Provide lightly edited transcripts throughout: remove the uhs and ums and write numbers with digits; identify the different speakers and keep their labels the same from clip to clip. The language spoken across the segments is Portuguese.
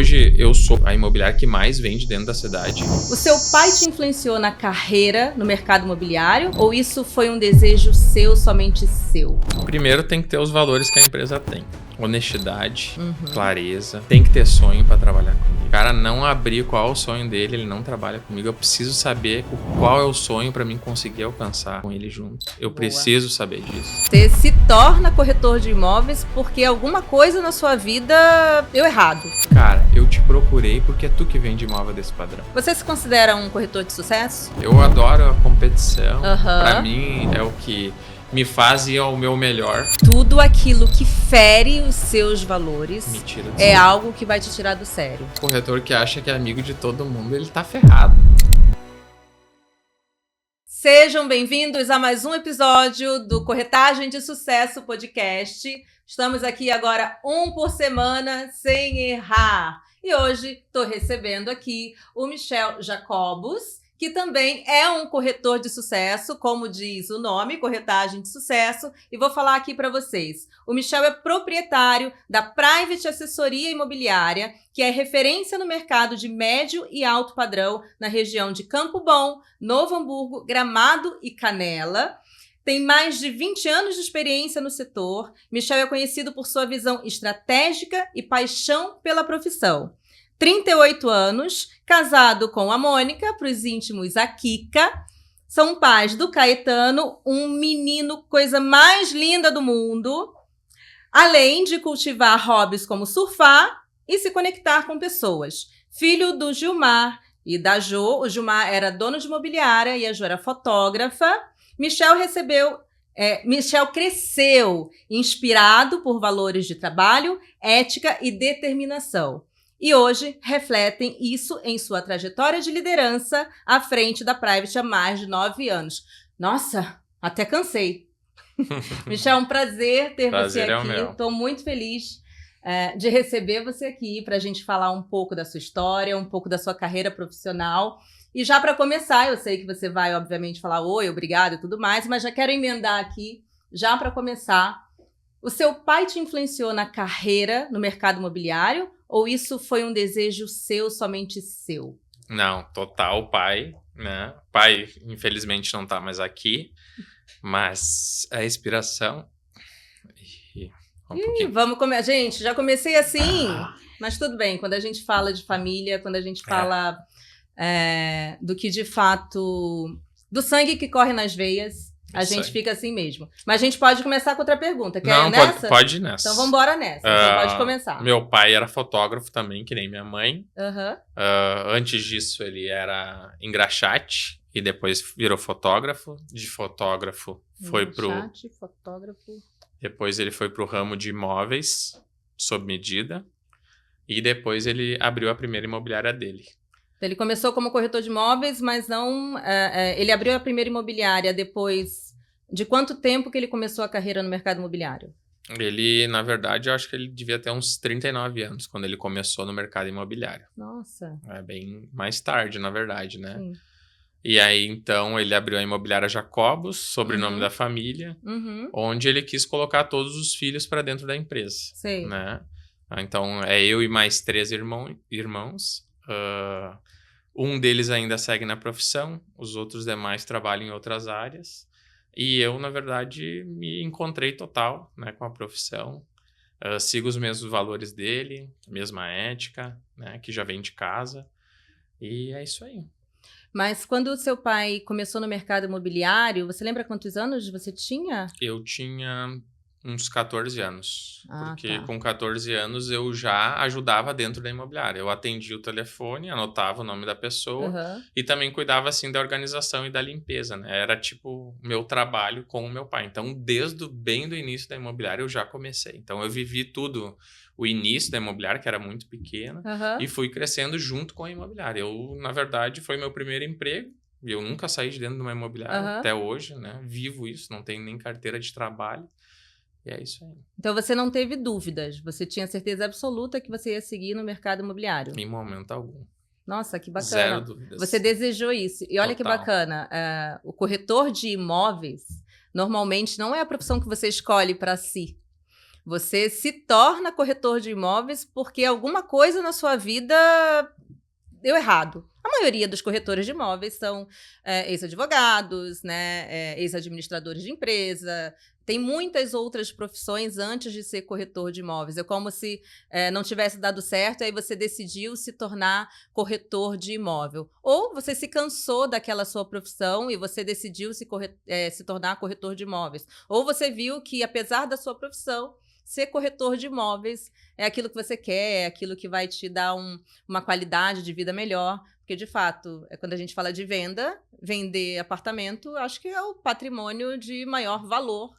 Speaker 1: Hoje eu sou a imobiliária que mais vende dentro da cidade.
Speaker 2: O seu pai te influenciou na carreira no mercado imobiliário ou isso foi um desejo seu, somente seu?
Speaker 1: Primeiro tem que ter os valores que a empresa tem. Honestidade, clareza, tem que ter sonho para trabalhar comigo. O cara não abrir qual é o sonho dele, ele não trabalha comigo. Eu preciso saber qual é o sonho para mim conseguir alcançar com ele junto. Eu preciso saber disso.
Speaker 2: Você se torna corretor de imóveis porque alguma coisa na sua vida deu errado.
Speaker 1: Cara, eu te procurei porque é tu que vende imóvel desse padrão.
Speaker 2: Você se considera um corretor de sucesso?
Speaker 1: Eu adoro a competição.
Speaker 2: Aham.
Speaker 1: Pra mim é o que me faz ir ao meu melhor.
Speaker 2: Tudo aquilo que fere os seus valores
Speaker 1: Me tira do
Speaker 2: é
Speaker 1: sério.
Speaker 2: algo que vai te tirar do sério.
Speaker 1: O corretor que acha que é amigo de todo mundo, ele tá ferrado.
Speaker 2: Sejam bem-vindos a mais um episódio do Corretagem de Sucesso Podcast. Estamos aqui agora um por semana, sem errar. E hoje estou recebendo aqui o Michel Jacobus, que também é um corretor de sucesso, como diz o nome, Corretagem de Sucesso. E vou falar aqui para vocês. O Michel é proprietário da Private Assessoria Imobiliária, que é referência no mercado de médio e alto padrão na região de Campo Bom, Novo Hamburgo, Gramado e Canela. Tem mais de 20 anos de experiência no setor. Michel é conhecido por sua visão estratégica e paixão pela profissão. 38 anos, casado com a Mônica, para os íntimos a Kika. São pais do Caetano, um menino coisa mais linda do mundo. Além de cultivar hobbies como surfar e se conectar com pessoas. Filho do Gilmar e da Jo. O Gilmar era dono de imobiliária e a Jo era fotógrafa. Michel cresceu inspirado por valores de trabalho, ética e determinação. E hoje refletem isso em sua trajetória de liderança à frente da Private há mais de 9 anos. Nossa, até cansei. Michel, é um prazer ter você aqui.
Speaker 1: É o meu.
Speaker 2: Estou muito feliz de receber você aqui para a gente falar um pouco da sua história, um pouco da sua carreira profissional. E já para começar, eu sei que você vai, obviamente, falar oi, obrigado e tudo mais, mas já quero emendar aqui, já para começar. O seu pai te influenciou na carreira no mercado imobiliário ou isso foi um desejo seu, somente seu?
Speaker 1: Não, total pai, né? Pai, infelizmente, não tá mais aqui, mas a inspiração...
Speaker 2: Vamos começar. Gente, já comecei assim, mas tudo bem. Quando a gente fala de família, quando a gente fala do que de fato... do sangue que corre nas veias, a gente fica assim mesmo. Mas a gente pode começar com outra pergunta. Quer ir nessa?
Speaker 1: Pode ir nessa.
Speaker 2: Então vamos embora nessa. Então pode começar.
Speaker 1: Meu pai era fotógrafo também, que nem minha mãe.
Speaker 2: Uhum.
Speaker 1: Antes disso, ele era engraxate e depois virou fotógrafo. De fotógrafo foi
Speaker 2: fotógrafo.
Speaker 1: Depois ele foi pro ramo de imóveis, sob medida. E depois ele abriu a primeira imobiliária dele.
Speaker 2: Ele começou como corretor de imóveis, mas não... ele abriu a primeira imobiliária depois... De quanto tempo que ele começou a carreira no mercado imobiliário?
Speaker 1: Ele, na verdade, eu acho que ele devia ter uns 39 anos quando ele começou no mercado imobiliário.
Speaker 2: Nossa.
Speaker 1: É bem mais tarde, na verdade, né?
Speaker 2: Sim.
Speaker 1: E aí, então, ele abriu a imobiliária Jacobus, sobrenome da família, onde ele quis colocar todos os filhos para dentro da empresa.
Speaker 2: Sei.
Speaker 1: Né? Então, é eu e mais 3 irmãos. Um deles ainda segue na profissão, os outros demais trabalham em outras áreas. E eu, na verdade, me encontrei total, né, com a profissão. Sigo os mesmos valores dele, a mesma ética, né, que já vem de casa. E é isso aí.
Speaker 2: Mas quando o seu pai começou no mercado imobiliário, você lembra quantos anos você tinha?
Speaker 1: Eu tinha uns 14 anos. Porque
Speaker 2: tá.
Speaker 1: com 14 anos eu já ajudava dentro da imobiliária. Eu atendia o telefone, anotava o nome da pessoa e também cuidava assim da organização e da limpeza, né? Era tipo meu trabalho com o meu pai. Então, bem do início da imobiliária eu já comecei. Então, eu vivi tudo, o início da imobiliária, que era muito pequena, e fui crescendo junto com a imobiliária. Eu, na verdade, foi meu primeiro emprego. E eu nunca saí de dentro de uma imobiliária até hoje, né? Vivo isso, não tenho nem carteira de trabalho. E é isso aí.
Speaker 2: Então você não teve dúvidas? Você tinha certeza absoluta que você ia seguir no mercado imobiliário?
Speaker 1: Em momento algum.
Speaker 2: Nossa, que bacana.
Speaker 1: Zero dúvidas.
Speaker 2: Você desejou isso. E olha que bacana. O corretor de imóveis, normalmente, não é a profissão que você escolhe para si. Você se torna corretor de imóveis porque alguma coisa na sua vida deu errado. A maioria dos corretores de imóveis são ex-advogados, né, ex-administradores de empresa. Tem muitas outras profissões antes de ser corretor de imóveis. É como se não tivesse dado certo e aí você decidiu se tornar corretor de imóvel. Ou você se cansou daquela sua profissão e você decidiu se tornar corretor de imóveis. Ou você viu que, apesar da sua profissão, ser corretor de imóveis é aquilo que você quer, é aquilo que vai te dar uma qualidade de vida melhor. Porque, de fato, quando a gente fala de vender apartamento, acho que é o patrimônio de maior valor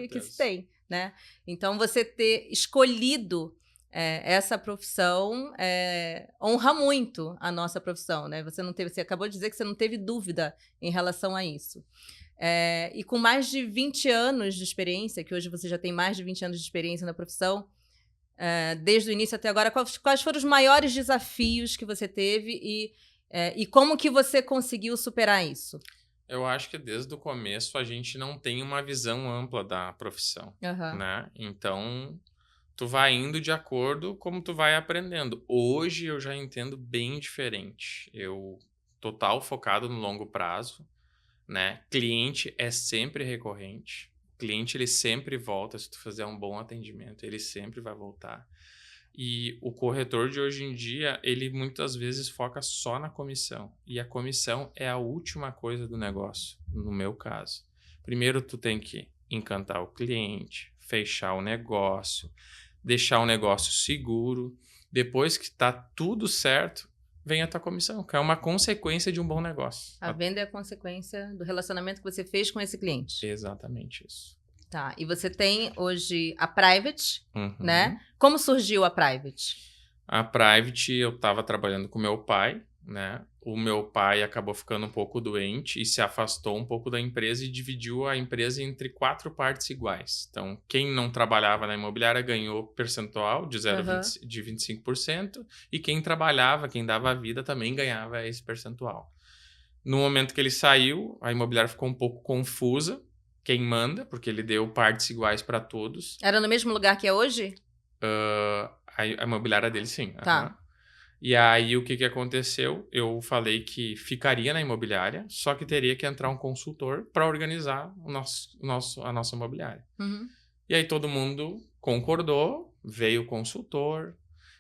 Speaker 2: que se tem, né? Então, você ter escolhido essa profissão honra muito a nossa profissão, né? Você acabou de dizer que você não teve dúvida em relação a isso. E com mais de 20 anos de experiência, que hoje você já tem mais de 20 anos de experiência na profissão, desde o início até agora, quais foram os maiores desafios que você teve e como que você conseguiu superar isso?
Speaker 1: Eu acho que desde o começo a gente não tem uma visão ampla da profissão, né? Então, tu vai indo de acordo como tu vai aprendendo. Hoje eu já entendo bem diferente. Eu total focado no longo prazo, né? Cliente é sempre recorrente. O cliente, ele sempre volta. Se tu fizer um bom atendimento, ele sempre vai voltar. E o corretor de hoje em dia, ele muitas vezes foca só na comissão. E a comissão é a última coisa do negócio, no meu caso. Primeiro, tu tem que encantar o cliente, fechar o negócio, deixar o negócio seguro. Depois que tá tudo certo, vem a tua comissão, que é uma consequência de um bom negócio.
Speaker 2: A venda é a consequência do relacionamento que você fez com esse cliente.
Speaker 1: Exatamente isso.
Speaker 2: Tá, e você tem hoje a Private, né? Como surgiu a Private?
Speaker 1: A Private, eu estava trabalhando com meu pai, né? O meu pai acabou ficando um pouco doente e se afastou um pouco da empresa e dividiu a empresa entre 4 partes iguais. Então, quem não trabalhava na imobiliária ganhou percentual de 25% e quem trabalhava, quem dava vida também ganhava esse percentual. No momento que ele saiu, a imobiliária ficou um pouco confusa. Quem manda, porque ele deu partes iguais para todos.
Speaker 2: Era no mesmo lugar que é hoje?
Speaker 1: A imobiliária dele, sim.
Speaker 2: Tá.
Speaker 1: E aí, o que aconteceu? Eu falei que ficaria na imobiliária, só que teria que entrar um consultor para organizar a nossa imobiliária. E aí, todo mundo concordou, veio o consultor.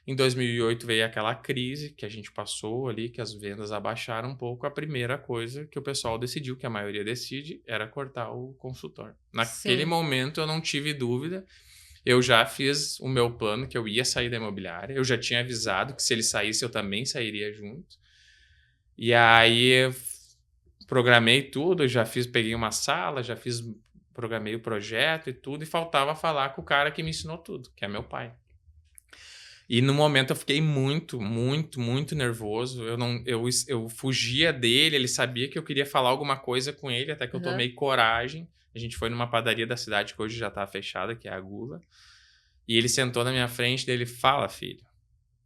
Speaker 1: Em 2008 veio aquela crise que a gente passou ali, que as vendas abaixaram um pouco. A primeira coisa que o pessoal decidiu, que a maioria decide, era cortar o consultor. Naquele momento eu não tive dúvida. Eu já fiz o meu plano que eu ia sair da imobiliária. Eu já tinha avisado que se ele saísse eu também sairia junto. E aí eu programei tudo, peguei uma sala, programei o projeto e tudo. E faltava falar com o cara que me ensinou tudo, que é meu pai. E no momento eu fiquei muito, muito, muito nervoso. Eu fugia dele, ele sabia que eu queria falar alguma coisa com ele, até que eu tomei coragem. A gente foi numa padaria da cidade que hoje já tá fechada, que é a Gula. E ele sentou na minha frente e ele fala, filho.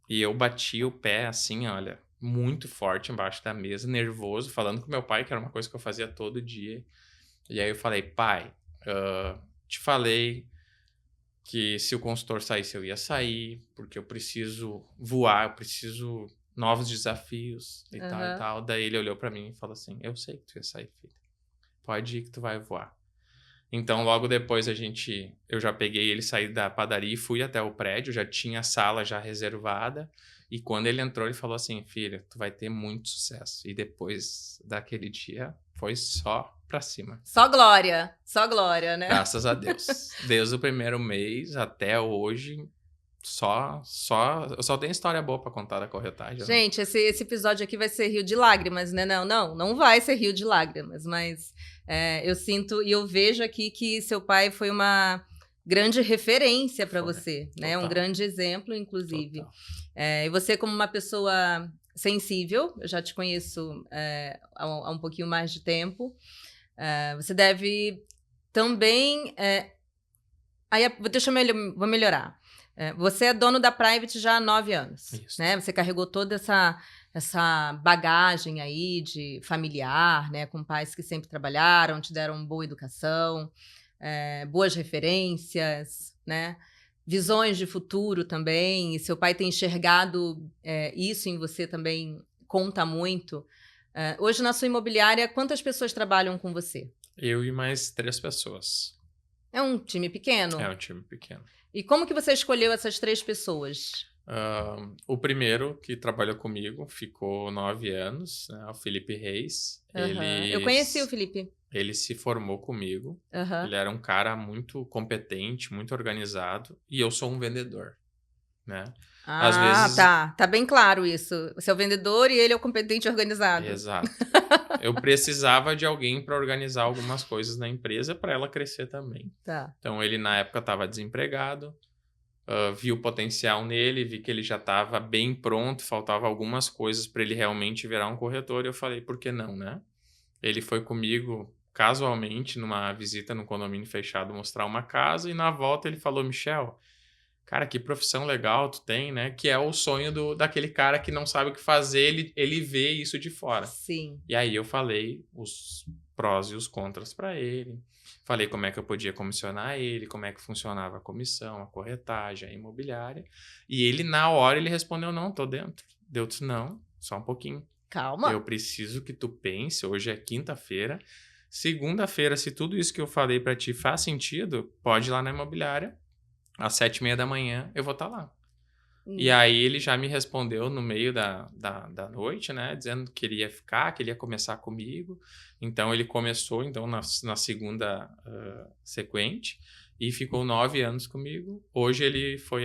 Speaker 1: E eu bati o pé assim, olha, muito forte embaixo da mesa, nervoso, falando com meu pai, que era uma coisa que eu fazia todo dia. E aí eu falei, pai, te falei que se o consultor saísse, eu ia sair, porque eu preciso voar, eu preciso novos desafios e tal e tal. Daí ele olhou pra mim e falou assim, eu sei que tu ia sair, filho. Pode ir que tu vai voar. Então, logo depois eu já peguei ele, saí da padaria e fui até o prédio, já tinha a sala já reservada. E quando ele entrou, ele falou assim, filho, tu vai ter muito sucesso. E depois daquele dia, foi só pra cima.
Speaker 2: Só glória, né?
Speaker 1: Graças a Deus. Desde o primeiro mês até hoje, eu só tenho história boa pra contar da corretagem.
Speaker 2: Gente, esse episódio aqui vai ser rio de lágrimas, né? Não vai ser rio de lágrimas, mas eu sinto e eu vejo aqui que seu pai foi uma grande referência para você, né? Um grande exemplo, inclusive. E você, como uma pessoa sensível, eu já te conheço há um pouquinho mais de tempo, você deve também... vou melhorar. Você é dono da Private já há 9 anos.
Speaker 1: Isso.
Speaker 2: Né? Você carregou toda essa bagagem aí de familiar, né? Com pais que sempre trabalharam, te deram boa educação, boas referências, né? visões de futuro também, e seu pai tem enxergado isso em você também conta muito. Hoje, na sua imobiliária, quantas pessoas trabalham com você?
Speaker 1: Eu e mais 3 pessoas.
Speaker 2: É um time pequeno?
Speaker 1: É um time pequeno.
Speaker 2: E como que você escolheu essas 3 pessoas?
Speaker 1: O primeiro que trabalhou comigo ficou 9 anos, né, o Felipe Reis.
Speaker 2: Eu conheci o Felipe.
Speaker 1: Ele se formou comigo. Ele era um cara muito competente, muito organizado. E eu sou um vendedor, né? Às vezes...
Speaker 2: Tá bem claro isso. Você é o vendedor e ele é o competente e organizado.
Speaker 1: Exato. Eu precisava de alguém para organizar algumas coisas na empresa para ela crescer também.
Speaker 2: Tá.
Speaker 1: Então, ele na época estava desempregado. Vi o potencial nele, vi que ele já estava bem pronto, faltava algumas coisas para ele realmente virar um corretor. E eu falei, por que não, né? Ele foi comigo casualmente numa visita no condomínio fechado mostrar uma casa e na volta ele falou, Michel, cara, que profissão legal tu tem, né? Que é o sonho daquele cara que não sabe o que fazer, ele vê isso de fora.
Speaker 2: Sim.
Speaker 1: E aí eu falei os prós e os contras para ele. Falei como é que eu podia comissionar ele, como é que funcionava a comissão, a corretagem, a imobiliária. E ele, na hora, ele respondeu, não, tô dentro. Eu disse, não, só um pouquinho.
Speaker 2: Calma.
Speaker 1: Eu preciso que tu pense, hoje é quinta-feira. Segunda-feira, se tudo isso que eu falei para ti faz sentido, pode ir lá na imobiliária. Às 7h30 da manhã, eu vou estar lá. E aí ele já me respondeu no meio da noite, né? Dizendo que queria ficar, que ele ia começar comigo. Então, ele começou na segunda sequente e ficou 9 anos comigo. Hoje ele foi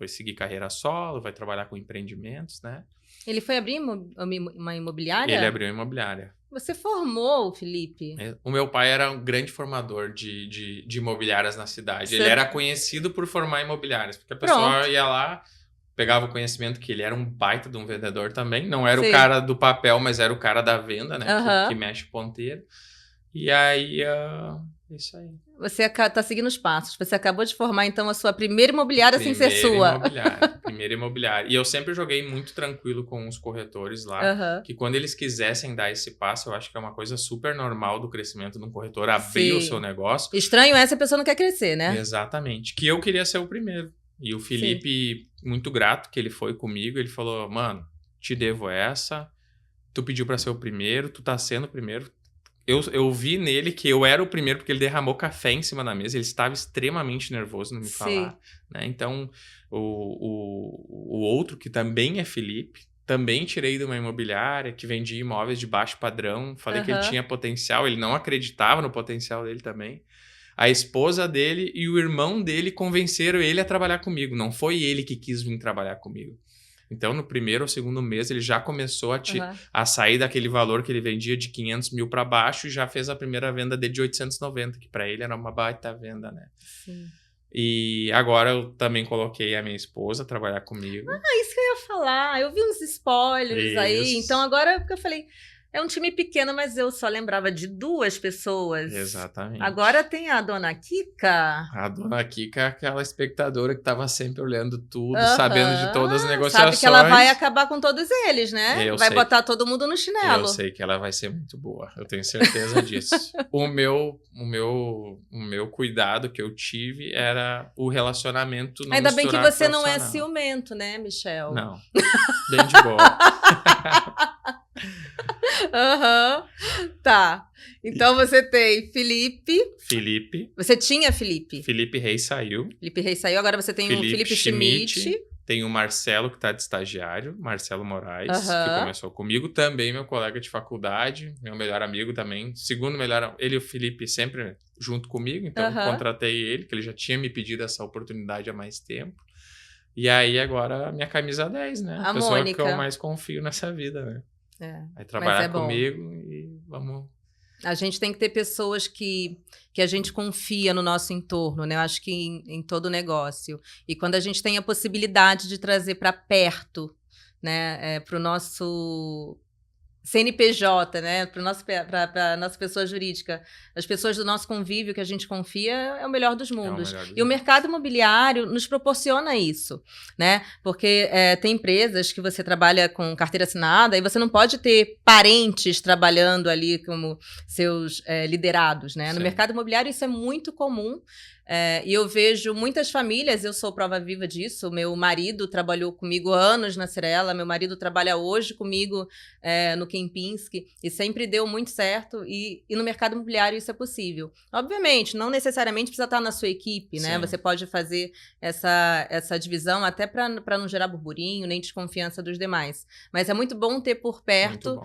Speaker 1: seguir carreira solo, vai trabalhar com empreendimentos, né?
Speaker 2: Ele foi abrir uma imobiliária?
Speaker 1: Ele abriu uma imobiliária.
Speaker 2: Você formou, Felipe?
Speaker 1: O meu pai era um grande formador de imobiliárias na cidade. Ele era conhecido por formar imobiliárias, porque a pessoa ia lá, pegava o conhecimento que ele era um baita de um vendedor também. Não era o cara do papel, mas era o cara da venda, né? Que mexe o ponteiro. E aí, isso aí.
Speaker 2: Você tá seguindo os passos. Você acabou de formar, então, a sua primeira imobiliária sem ser sua.
Speaker 1: Primeira imobiliária. E eu sempre joguei muito tranquilo com os corretores lá, que quando eles quisessem dar esse passo, eu acho que é uma coisa super normal do crescimento de um corretor, abrir o seu negócio.
Speaker 2: Estranho é se a pessoa não quer crescer, né?
Speaker 1: Exatamente. Que eu queria ser o primeiro. E o Felipe, muito grato que ele foi comigo, ele falou, mano, te devo essa, tu pediu pra ser o primeiro, tu tá sendo o primeiro. Eu vi nele que eu era o primeiro porque ele derramou café em cima da mesa. Ele estava extremamente nervoso no me falar. Né? Então, o outro, que também é Felipe, também tirei de uma imobiliária que vendia imóveis de baixo padrão. Falei que ele tinha potencial. Ele não acreditava no potencial dele também. A esposa dele e o irmão dele convenceram ele a trabalhar comigo. Não foi ele que quis vir trabalhar comigo. Então, no primeiro ou segundo mês, ele já começou a sair daquele valor que ele vendia de 500 mil para baixo e já fez a primeira venda dele de 890, que para ele era uma baita venda, né?
Speaker 2: Sim.
Speaker 1: E agora eu também coloquei a minha esposa a trabalhar comigo.
Speaker 2: Isso que eu ia falar. Eu vi uns spoilers aí. Então, agora, porque eu falei... É um time pequeno, mas eu só lembrava de 2 pessoas.
Speaker 1: Exatamente.
Speaker 2: Agora tem a dona Kika.
Speaker 1: A dona Kika é aquela espectadora que estava sempre olhando tudo, sabendo de todas as negociações.
Speaker 2: Sabe que ela vai acabar com todos eles, né? Vai botar todo mundo no chinelo.
Speaker 1: Eu sei que ela vai ser muito boa. Eu tenho certeza disso. O meu cuidado que eu tive era o relacionamento não
Speaker 2: Ainda bem que você não é ciumento, né, Michel?
Speaker 1: Não. Bem de boa.
Speaker 2: Tá. Então você tem Felipe. Você tinha Felipe.
Speaker 1: Felipe Reis saiu.
Speaker 2: Agora você tem o Felipe Schmidt.
Speaker 1: Tem o Marcelo, que está de estagiário, Marcelo Moraes, que começou comigo. Também meu colega de faculdade, meu melhor amigo também. Segundo melhor, ele e o Felipe sempre junto comigo. Então contratei ele, que ele já tinha me pedido essa oportunidade há mais tempo. E aí agora a minha camisa 10, né? A pessoa Mônica. Que eu mais confio nessa vida, né? Vai trabalhar comigo e vamos...
Speaker 2: A gente tem que ter pessoas que a gente confia no nosso entorno, né? Eu acho que em todo negócio. E quando a gente tem a possibilidade de trazer para perto, né? Para o nosso CNPJ, né? Para a nossa pessoa jurídica. As pessoas do nosso convívio que a gente confia é o melhor dos mundos. E o mercado imobiliário nos proporciona isso, né? Porque tem empresas que você trabalha com carteira assinada e você não pode ter parentes trabalhando ali como seus liderados, né? No mercado imobiliário isso é muito comum. E eu vejo muitas famílias, eu sou prova viva disso, meu marido trabalhou comigo anos na Cyrela, meu marido trabalha hoje comigo no Kempinski, e sempre deu muito certo, e no mercado imobiliário isso é possível. Obviamente, não necessariamente precisa estar na sua equipe, né? Você pode fazer essa divisão até para não gerar burburinho, nem desconfiança dos demais. Mas é muito bom ter por perto,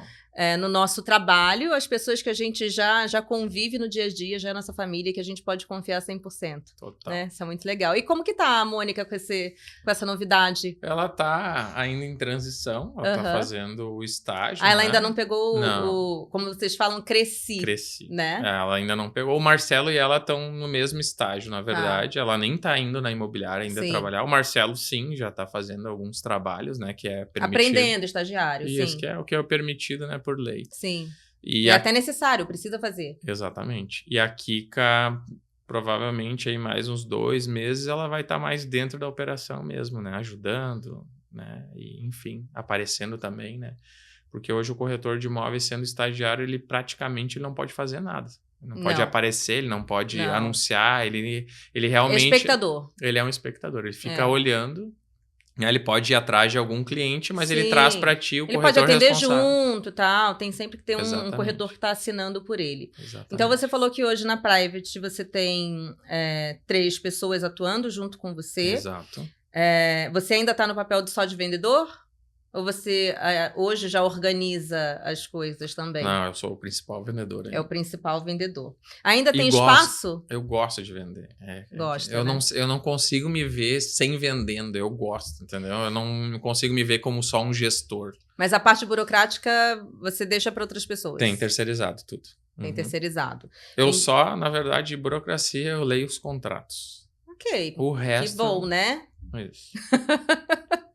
Speaker 2: no nosso trabalho, as pessoas que a gente já convive no dia a dia, já é nossa família, que a gente pode confiar 100%.
Speaker 1: Total.
Speaker 2: Né? Isso é muito legal. E como que tá a Mônica com essa novidade?
Speaker 1: Ela tá ainda em transição, ela tá fazendo o estágio.
Speaker 2: Ela ainda não pegou como vocês falam, cresci. Né?
Speaker 1: Ela ainda não pegou. O Marcelo e ela estão no mesmo estágio, na verdade. Ela nem tá indo na imobiliária ainda trabalhar. O Marcelo, sim, já tá fazendo alguns trabalhos, né? Que é permitido.
Speaker 2: Aprendendo, estagiário, sim.
Speaker 1: Isso, que é o que é permitido, né? Por lei.
Speaker 2: Sim. E até necessário, precisa fazer.
Speaker 1: Exatamente. E a Kika, provavelmente, aí mais uns 2 meses, ela vai estar mais dentro da operação mesmo, né? Ajudando, né? E, enfim, aparecendo também, né? Porque hoje o corretor de imóveis, sendo estagiário, ele praticamente não pode fazer nada. Não pode aparecer, ele não pode anunciar, ele realmente...
Speaker 2: É espectador.
Speaker 1: Ele é um espectador, ele fica olhando... Ele pode ir atrás de algum cliente, mas ele traz para ti o corretor responsável. Ele pode atender
Speaker 2: junto e tal. Tem sempre que ter um corretor que está assinando por ele. Exatamente. Então, você falou que hoje na Private você tem 3 pessoas atuando junto com você.
Speaker 1: Exato.
Speaker 2: Você ainda está no papel só de vendedor? Ou você hoje já organiza as coisas também?
Speaker 1: Não, eu sou o principal vendedor.
Speaker 2: É o principal vendedor. Ainda tem espaço?
Speaker 1: Eu gosto de vender.
Speaker 2: Gosta,
Speaker 1: eu não consigo me ver sem vendendo. Eu gosto, entendeu? Eu não consigo me ver como só um gestor.
Speaker 2: Mas a parte burocrática você deixa para outras pessoas?
Speaker 1: Tem terceirizado tudo.
Speaker 2: Tem terceirizado.
Speaker 1: Eu só, na verdade, de burocracia, eu leio os contratos.
Speaker 2: Ok.
Speaker 1: O resto...
Speaker 2: Que bom, né?
Speaker 1: Isso.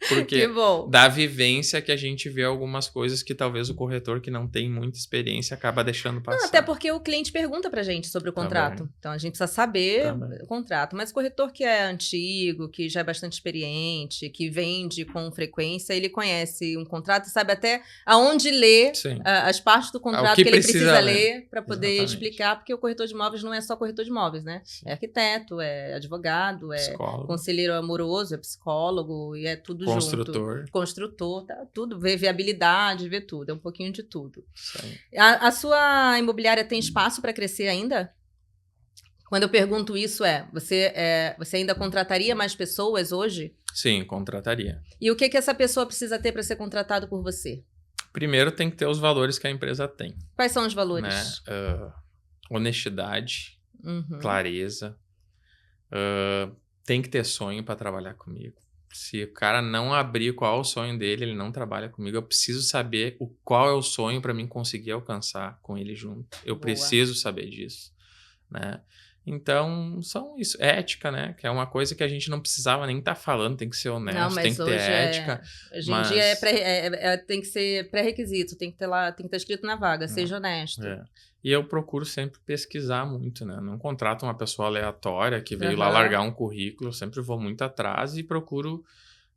Speaker 1: Porque da vivência que a gente vê algumas coisas que talvez o corretor que não tem muita experiência acaba deixando passar.
Speaker 2: Não, até porque o cliente pergunta pra gente sobre o contrato. Também. Então a gente precisa saber o contrato. Mas o corretor que é antigo, que já é bastante experiente, que vende com frequência, ele conhece um contrato e sabe até aonde ler as partes do contrato que ele precisa ler para poder explicar, porque o corretor de imóveis não é só corretor de imóveis, né? Sim. É arquiteto, é advogado, é conselheiro amoroso, é psicólogo e é tudo junto. Construtor, tá, tudo, vê viabilidade, vê tudo, é um pouquinho de tudo. A sua imobiliária tem espaço para crescer ainda? Quando eu pergunto isso você ainda contrataria mais pessoas hoje?
Speaker 1: Sim, contrataria.
Speaker 2: E o que essa pessoa precisa ter para ser contratado por você?
Speaker 1: Primeiro tem que ter os valores que a empresa tem.
Speaker 2: Quais são os valores?
Speaker 1: Né? Honestidade, clareza, tem que ter sonho para trabalhar comigo. Se o cara não abrir qual é o sonho dele, ele não trabalha comigo. Eu preciso saber qual é o sonho para mim conseguir alcançar com ele junto. Eu preciso saber disso, né? Então, são isso. Ética, né? Que é uma coisa que a gente não precisava nem estar falando. Tem que ser honesto, não, tem que ter ética.
Speaker 2: Hoje em dia tem que ser pré-requisito. Tem que ter lá, tem que estar escrito na vaga. Seja honesto.
Speaker 1: E eu procuro sempre pesquisar muito, né? Não contrato uma pessoa aleatória que veio lá largar um currículo. Eu sempre vou muito atrás e procuro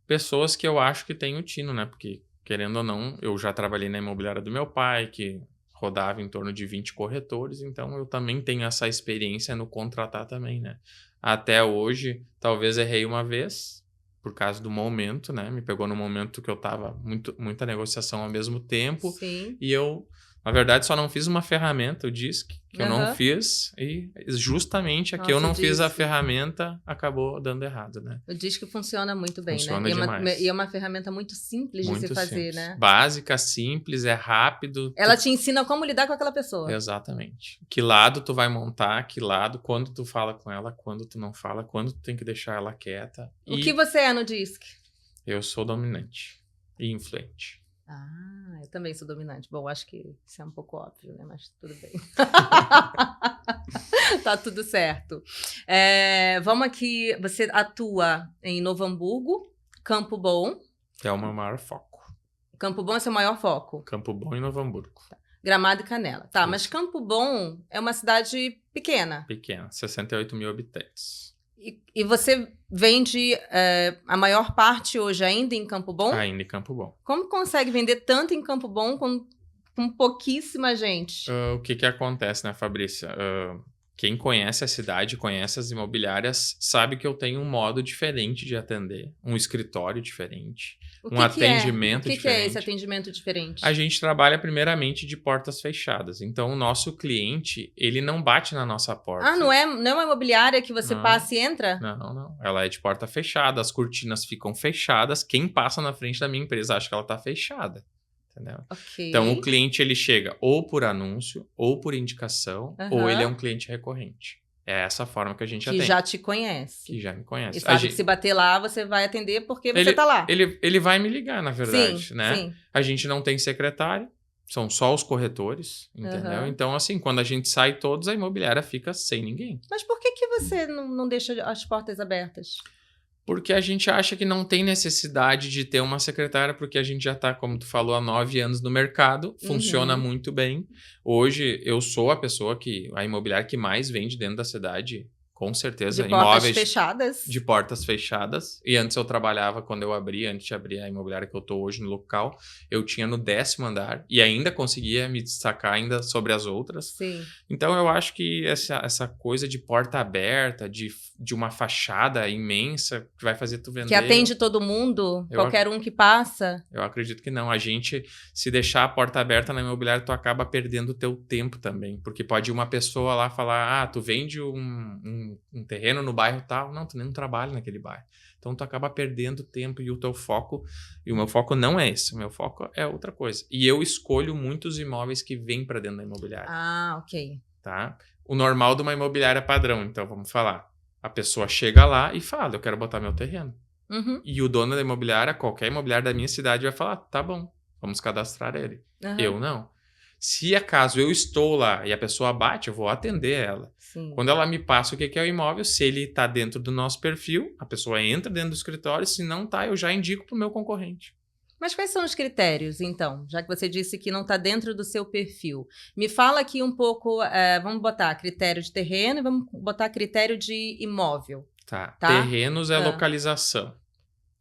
Speaker 1: pessoas que eu acho que têm o tino, né? Porque, querendo ou não, eu já trabalhei na imobiliária do meu pai, que rodava em torno de 20 corretores. Então, eu também tenho essa experiência no contratar também, né? Até hoje, talvez errei uma vez, por causa do momento, né? Me pegou no momento que eu tava muita negociação ao mesmo tempo.
Speaker 2: Sim.
Speaker 1: E eu... Na verdade, só não fiz uma ferramenta, o DISC, que eu não fiz, e justamente a que eu não fiz a ferramenta acabou dando errado, né?
Speaker 2: O DISC funciona muito bem,
Speaker 1: funciona
Speaker 2: né?
Speaker 1: Demais.
Speaker 2: E é uma ferramenta muito simples de se fazer,
Speaker 1: simples.
Speaker 2: Né?
Speaker 1: Básica, simples, é rápido.
Speaker 2: Ela te ensina como lidar com aquela pessoa.
Speaker 1: Exatamente. Que lado tu vai montar, que lado, quando tu fala com ela, quando tu não fala, quando tu tem que deixar ela quieta.
Speaker 2: O que você é no DISC?
Speaker 1: Eu sou dominante e influente.
Speaker 2: Ah, eu também sou dominante. Bom, acho que isso é um pouco óbvio, né? Mas tudo bem. Tá tudo certo. Vamos aqui. Você atua em Novo Hamburgo, Campo Bom.
Speaker 1: É o meu maior foco.
Speaker 2: Campo Bom é seu maior foco?
Speaker 1: Campo Bom e Novo Hamburgo.
Speaker 2: Tá. Gramado e Canela. Tá, mas Campo Bom é uma cidade pequena.
Speaker 1: Pequena, 68 mil habitantes.
Speaker 2: E você vende a maior parte hoje ainda em Campo Bom?
Speaker 1: Ainda em Campo Bom.
Speaker 2: Como consegue vender tanto em Campo Bom com pouquíssima gente?
Speaker 1: O que acontece, né, Fabrícia? Quem conhece a cidade, conhece as imobiliárias, sabe que eu tenho um modo diferente de atender, um escritório diferente, atendimento diferente.
Speaker 2: O que é esse atendimento diferente?
Speaker 1: A gente trabalha primeiramente de portas fechadas. Então, o nosso cliente, ele não bate na nossa porta.
Speaker 2: Não é uma imobiliária que você passa e entra?
Speaker 1: Não. Ela é de porta fechada, as cortinas ficam fechadas. Quem passa na frente da minha empresa acha que ela está fechada. Entendeu?
Speaker 2: Okay.
Speaker 1: Então, o cliente, ele chega ou por anúncio, ou por indicação, ou ele é um cliente recorrente. É essa forma que a gente atende.
Speaker 2: Que já te conhece.
Speaker 1: Que já me conhece.
Speaker 2: E sabe que se bater lá, você vai atender porque você tá lá.
Speaker 1: Ele vai me ligar, na verdade,
Speaker 2: sim,
Speaker 1: né?
Speaker 2: Sim.
Speaker 1: A gente não tem secretário, são só os corretores, entendeu? Então, assim, quando a gente sai todos, a imobiliária fica sem ninguém.
Speaker 2: Mas por que você não deixa as portas abertas?
Speaker 1: Porque a gente acha que não tem necessidade de ter uma secretária, porque a gente já está, como tu falou, há 9 anos no mercado, funciona muito bem. Hoje, eu sou a imobiliária que mais vende dentro da cidade, com certeza.
Speaker 2: De portas fechadas.
Speaker 1: De portas fechadas. E antes eu trabalhava, antes de abrir a imobiliária que eu estou hoje no local, eu tinha no 10º andar e ainda conseguia me destacar ainda sobre as outras.
Speaker 2: Sim.
Speaker 1: Então eu acho que essa coisa de porta aberta, de uma fachada imensa que vai fazer tu vender...
Speaker 2: Que atende todo mundo, qualquer um que passa.
Speaker 1: Eu acredito que não. A gente, se deixar a porta aberta na imobiliária, tu acaba perdendo o teu tempo também. Porque pode ir uma pessoa lá falar, tu vende um terreno no bairro tal. Não, tu nem trabalha naquele bairro. Então, tu acaba perdendo tempo e o teu foco... E o meu foco não é esse. O meu foco é outra coisa. E eu escolho muitos imóveis que vêm para dentro da imobiliária.
Speaker 2: Ok.
Speaker 1: Tá? O normal de uma imobiliária padrão, então, vamos falar. A pessoa chega lá e fala, eu quero botar meu terreno. E o dono da imobiliária, qualquer imobiliária da minha cidade vai falar, tá bom, vamos cadastrar ele. Eu não. Se acaso eu estou lá e a pessoa bate, eu vou atender ela.
Speaker 2: Sim.
Speaker 1: Quando ela me passa o que é o imóvel, se ele está dentro do nosso perfil, a pessoa entra dentro do escritório, se não tá, eu já indico para o meu concorrente.
Speaker 2: Mas quais são os critérios, então? Já que você disse que não está dentro do seu perfil. Me fala aqui um pouco, vamos botar critério de terreno e vamos botar critério de imóvel.
Speaker 1: Tá. Terrenos é localização.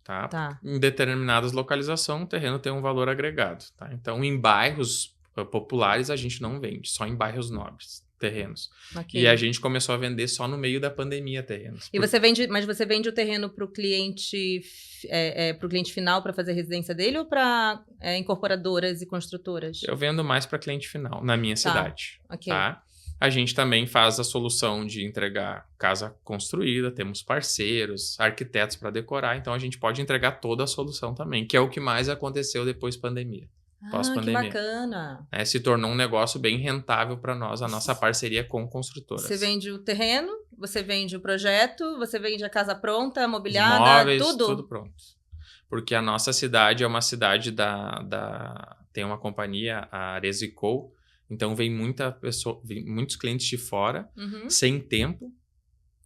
Speaker 2: Tá.
Speaker 1: Em determinadas localizações, o terreno tem um valor agregado. Tá? Então, em bairros populares, a gente não vende, só em bairros nobres. Terrenos. E a gente começou a vender só no meio da pandemia terrenos.
Speaker 2: E você vende o terreno para o cliente final para fazer a residência dele ou para incorporadoras e construtoras?
Speaker 1: Eu vendo mais para cliente final, na minha cidade. Tá? A gente também faz a solução de entregar casa construída, temos parceiros, arquitetos para decorar, então a gente pode entregar toda a solução também, que é o que mais aconteceu depois da pandemia. Pós-pandemia.
Speaker 2: Que bacana.
Speaker 1: Se tornou um negócio bem rentável para nós, a nossa parceria com construtoras.
Speaker 2: Você vende o terreno, você vende o projeto, você vende a casa pronta, mobiliada,
Speaker 1: móveis,
Speaker 2: tudo?
Speaker 1: Tudo pronto. Porque a nossa cidade é uma cidade tem uma companhia, a Aresico, então vem muitos clientes de fora, sem tempo,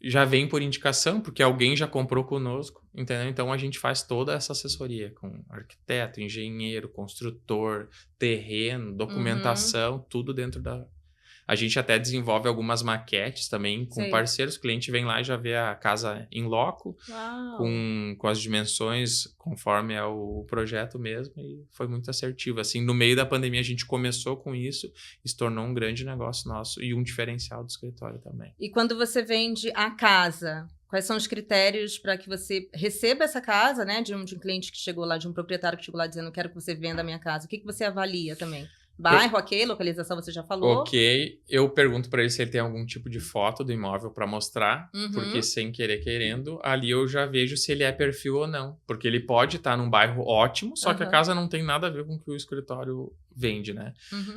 Speaker 1: já vem por indicação, porque alguém já comprou conosco, entendeu? Então, a gente faz toda essa assessoria com arquiteto, engenheiro, construtor, terreno, documentação, tudo dentro da... A gente até desenvolve algumas maquetes também com parceiros. O cliente vem lá e já vê a casa em loco, com as dimensões conforme é o projeto mesmo. E foi muito assertivo. Assim, no meio da pandemia, a gente começou com isso e se tornou um grande negócio nosso e um diferencial do escritório também.
Speaker 2: E quando você vende a casa, quais são os critérios para que você receba essa casa, né? De um cliente que chegou lá, de um proprietário que chegou lá dizendo, quero que você venda a minha casa. O que você avalia também? Bairro, localização você já falou.
Speaker 1: Eu pergunto para ele se ele tem algum tipo de foto do imóvel para mostrar, porque sem querer querendo, ali eu já vejo se ele é perfil ou não. Porque ele pode estar num bairro ótimo, só que a casa não tem nada a ver com o que o escritório vende, né?